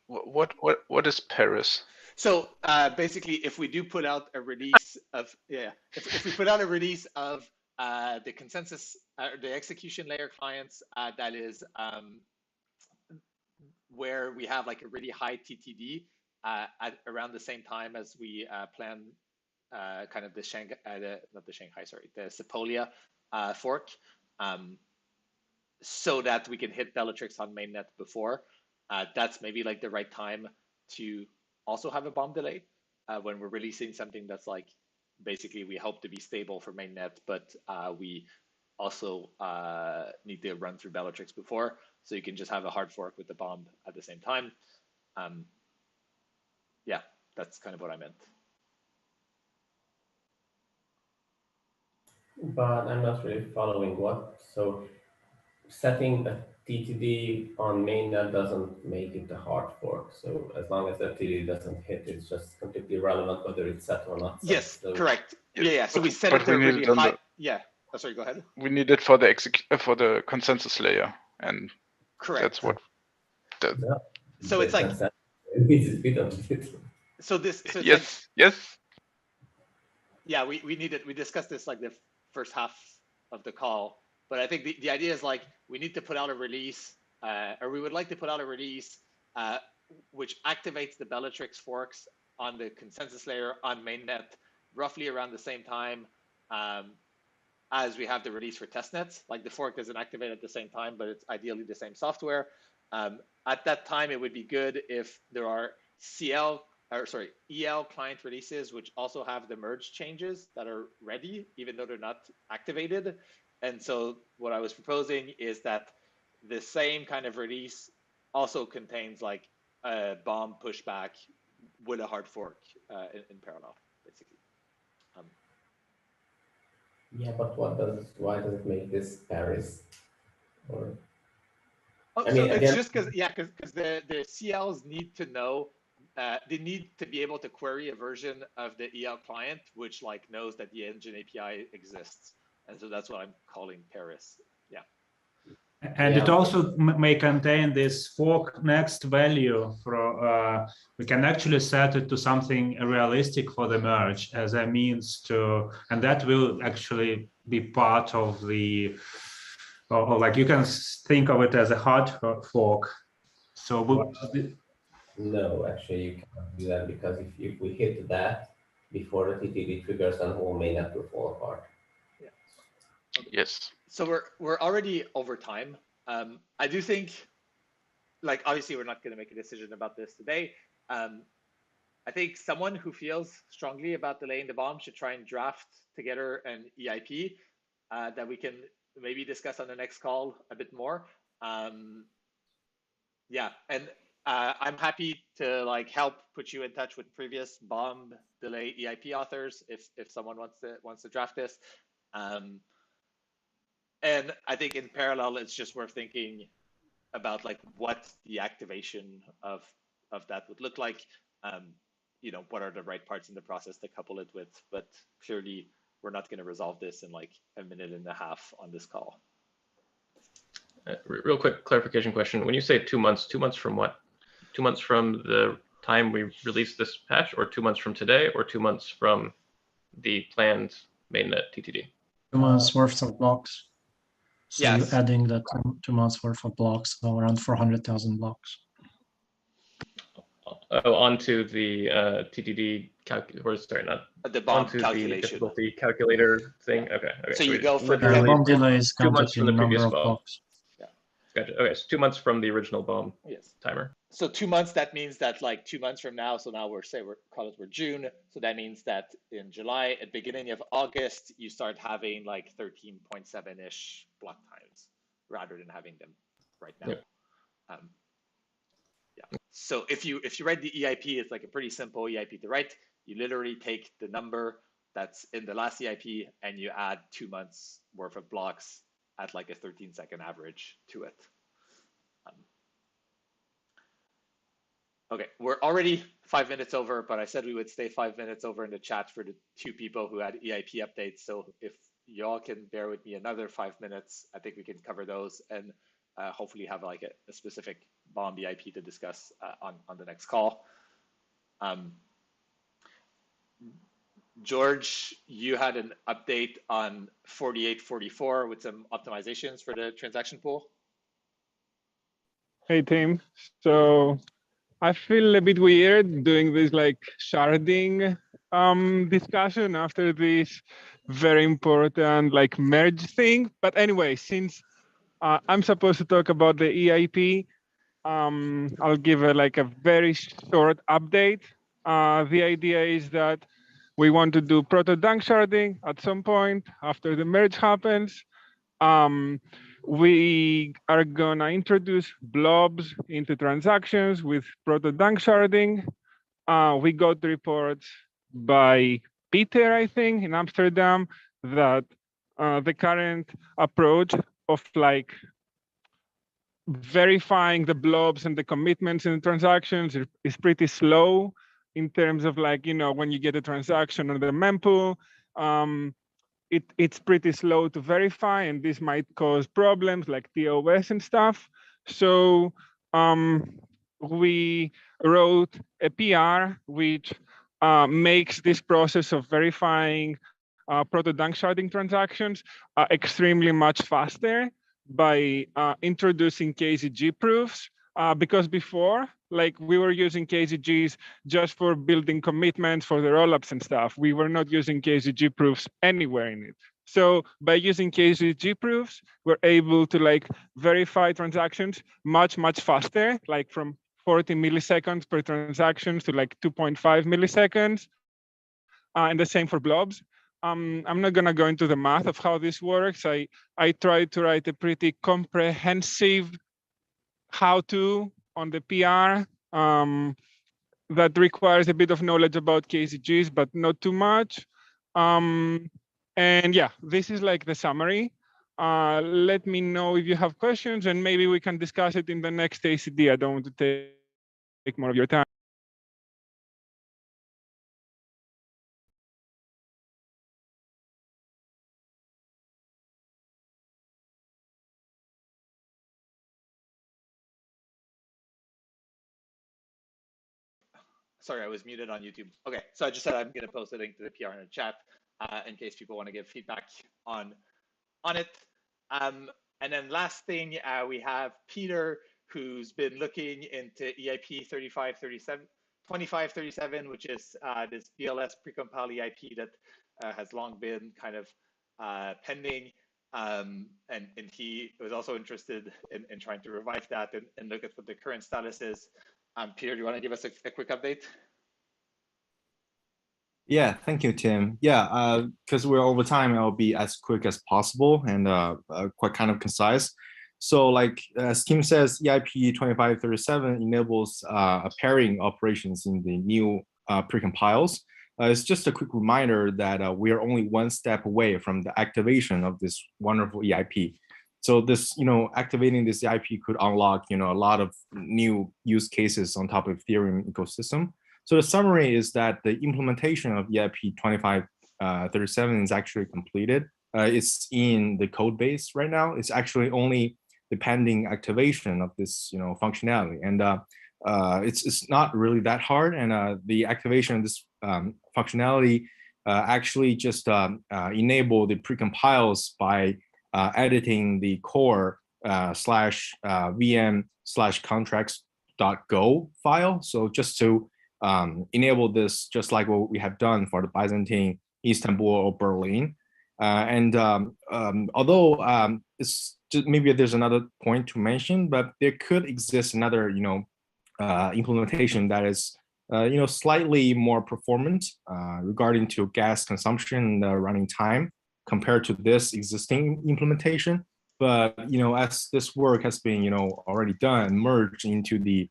What is Paris? So basically, if we do put out a release of if we put out a release of the consensus, the execution layer clients, that is where we have like a really high TTD at around the same time as we plan kind of the Shanghai, not the Shanghai, sorry, the Sepolia fork, so that we can hit Bellatrix on mainnet before. That's maybe like the right time to also have a bomb delay when we're releasing something that's like basically we hope to be stable for mainnet, but we also need to run through Bellatrix before, so you can just have a hard fork with the bomb at the same time. Yeah, that's kind of what I meant. But I'm not really following what. So setting a TTD on mainnet doesn't make it a hard fork. So as long as that TTD doesn't hit, it's just completely irrelevant whether it's set or not set. Yes, so, correct. Yeah. So we set but it to we need really it on high. the, Yeah. Oh, sorry, go ahead. We need it for the consensus layer, and correct. That's what. So it's like. So this. So it's yes. like, yes. Yeah, we needed. We discussed this like the first half of the call, but I think the idea is like we need to put out a release, or we would like to put out a release which activates the Bellatrix forks on the consensus layer on mainnet roughly around the same time as we have the release for testnets. Like the fork doesn't activate at the same time, but it's ideally the same software. At that time, it would be good if there are EL client releases, which also have the merge changes that are ready, even though they're not activated. And so what I was proposing is that the same kind of release also contains like a bomb pushback with a hard fork in parallel, basically. Yeah, but why does it make this Paris? Or I mean, it's just because the CLs need to know, they need to be able to query a version of the EL client which like knows that the engine API exists, and so that's what I'm calling Paris. Yeah. And it also may contain this fork next value for we can actually set it to something realistic for the merge as a means to, and that will actually be part of the, or like you can think of it as a hard fork. So no, actually you cannot do that, because if we hit that before the TTD triggers, then whole mainnet will fall apart. Yeah. Yes. So we're already over time. I do think, like, obviously we're not going to make a decision about this today. I think someone who feels strongly about delaying the bomb should try and draft together an EIP that we can maybe discuss on the next call a bit more. Yeah, and I'm happy to like help put you in touch with previous bomb delay EIP authors if someone wants to draft this. And I think in parallel, it's just worth thinking about like what the activation of that would look like. You know, what are the right parts in the process to couple it with? But clearly, we're not going to resolve this in like a minute and a half on this call. Real quick clarification question. When you say 2 months, 2 months from what? 2 months from the time we release this patch, or 2 months from today, or 2 months from the planned mainnet TTD? 2 months worth of blocks. So yes. you're adding the 2 months worth of blocks, so around 400,000 blocks. Oh, onto the TTD or sorry, not the bomb onto calculation. the difficulty calculator thing. Yeah. Okay. So you go from the bomb delay is 2 months counted from the in previous number of bomb. blocks. Yeah. Gotcha. Okay, so 2 months from the original bomb yes. timer. So 2 months, that means that like 2 months from now, so now we're June. So that means that in July, at beginning of August, you start having like 13.7-ish block times rather than having them right now. Yep. Yeah. So if you write the EIP, it's like a pretty simple EIP to write. You literally take the number that's in the last EIP and you add 2 months worth of blocks at like a 13-second average to it. Okay, we're already 5 minutes over, but I said we would stay 5 minutes over in the chat for the 2 people who had EIP updates. So if y'all can bear with me another 5 minutes, I think we can cover those and hopefully have like a specific bomb EIP to discuss on the next call. George, you had an update on 4844 with some optimizations for the transaction pool. Hey team, so I feel a bit weird doing this like sharding discussion after this very important like merge thing. But anyway, since I'm supposed to talk about the EIP, I'll give like a very short update. The idea is that we want to do proto-dunk sharding at some point after the merge happens. We are gonna introduce blobs into transactions with proto-dunk sharding. We got reports by Peter, I think, in Amsterdam, that the current approach of like verifying the blobs and the commitments in the transactions is pretty slow in terms of like, you know, when you get a transaction on the mempool, it's pretty slow to verify, and this might cause problems like TOS and stuff. So we wrote a PR which makes this process of verifying proto-dunk sharding transactions extremely much faster by introducing KZG proofs. Because before, like we were using KZGs just for building commitments for the rollups and stuff. We were not using KZG proofs anywhere in it. So by using KZG proofs, we're able to like verify transactions much faster, like from 40 milliseconds per transaction to like 2.5 milliseconds. And the same for blobs. I'm not gonna go into the math of how this works. I tried to write a pretty comprehensive how-to on the PR that requires a bit of knowledge about KZGs, but not too much. And yeah, this is like the summary. Let me know if you have questions, and maybe we can discuss it in the next ACD. I don't want to take more of your time. Sorry, I was muted on YouTube. Okay, so I just said I'm going to post a link to the PR in the chat in case people want to give feedback on it. And then last thing, we have Peter, who's been looking into EIP 2537, which is this BLS precompile EIP that has long been kind of pending. And he was also interested in trying to revive that and look at what the current status is. Peter, do you want to give us a quick update? Yeah, thank you, Tim. Yeah, because we're over time, I'll be as quick as possible and quite kind of concise. So like as Tim says, EIP 2537 enables pairing operations in the new precompiles. It's just a quick reminder that we are only one step away from the activation of this wonderful EIP. So this, activating this EIP could unlock, a lot of new use cases on top of Ethereum ecosystem. So the summary is that the implementation of EIP 2537 is actually completed. It's in the code base right now. It's actually only the pending activation of this, functionality, and it's not really that hard. And the activation of this functionality actually just enable the precompiles by editing the core /VM/contracts.go file. So just to enable this, just like what we have done for the Byzantine, Istanbul, or Berlin. Although it's just, maybe there's another point to mention, but there could exist another, implementation that is, slightly more performant regarding to gas consumption and running time compared to this existing implementation. But, as this work has been, already done, merged into the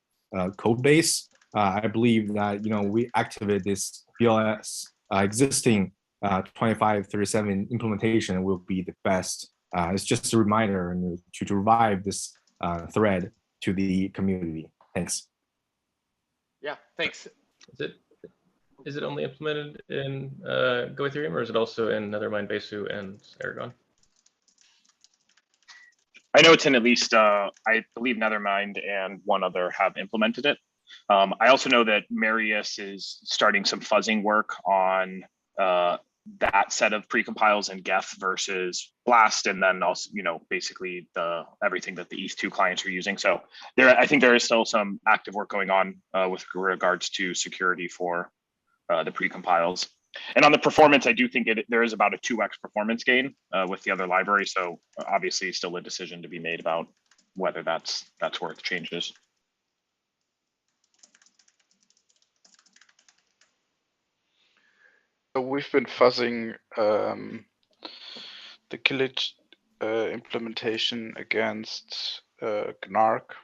code base, I believe that, we activate this BLS existing 2537 implementation will be the best. It's just a reminder to revive this thread to the community. Thanks. Yeah, thanks. Is it only implemented in Go Ethereum, or is it also in Nethermind, Besu, and Aragon? I know it's in at least, I believe Nethermind and one other have implemented it. I also know that Marius is starting some fuzzing work on that set of precompiles in Geth versus Blast, and then also, basically everything that the ETH2 clients are using. So I think there is still some active work going on with regards to security for the precompiles. And on the performance, I do think there is about a 2x performance gain with the other library. So obviously still a decision to be made about whether that's worth changes. So we've been fuzzing the Killage implementation against Gnark,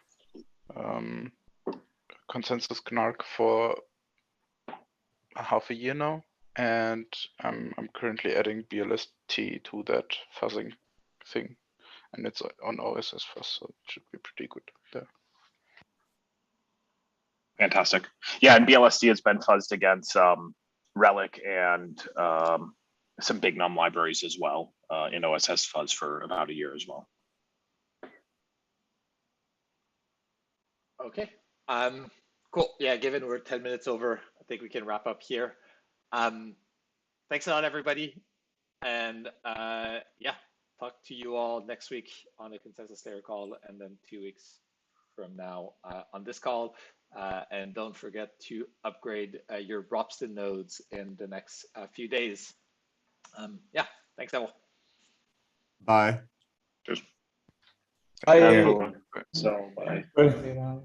consensus Gnark, for half a year now, and I'm currently adding BLST to that fuzzing thing, and it's on OSS fuzz, so it should be pretty good there. Fantastic. Yeah, and BLST has been fuzzed against Relic and some big num libraries as well in OSS fuzz for about a year as well. Okay, cool. Yeah, given we're 10 minutes over, I think we can wrap up here. Thanks a lot, everybody. And yeah, talk to you all next week on a consensus layer call, and then 2 weeks from now on this call. And don't forget to upgrade your Ropsten nodes in the next few days. Yeah, thanks, everyone. Bye. Cheers. Bye. So bye. Bye.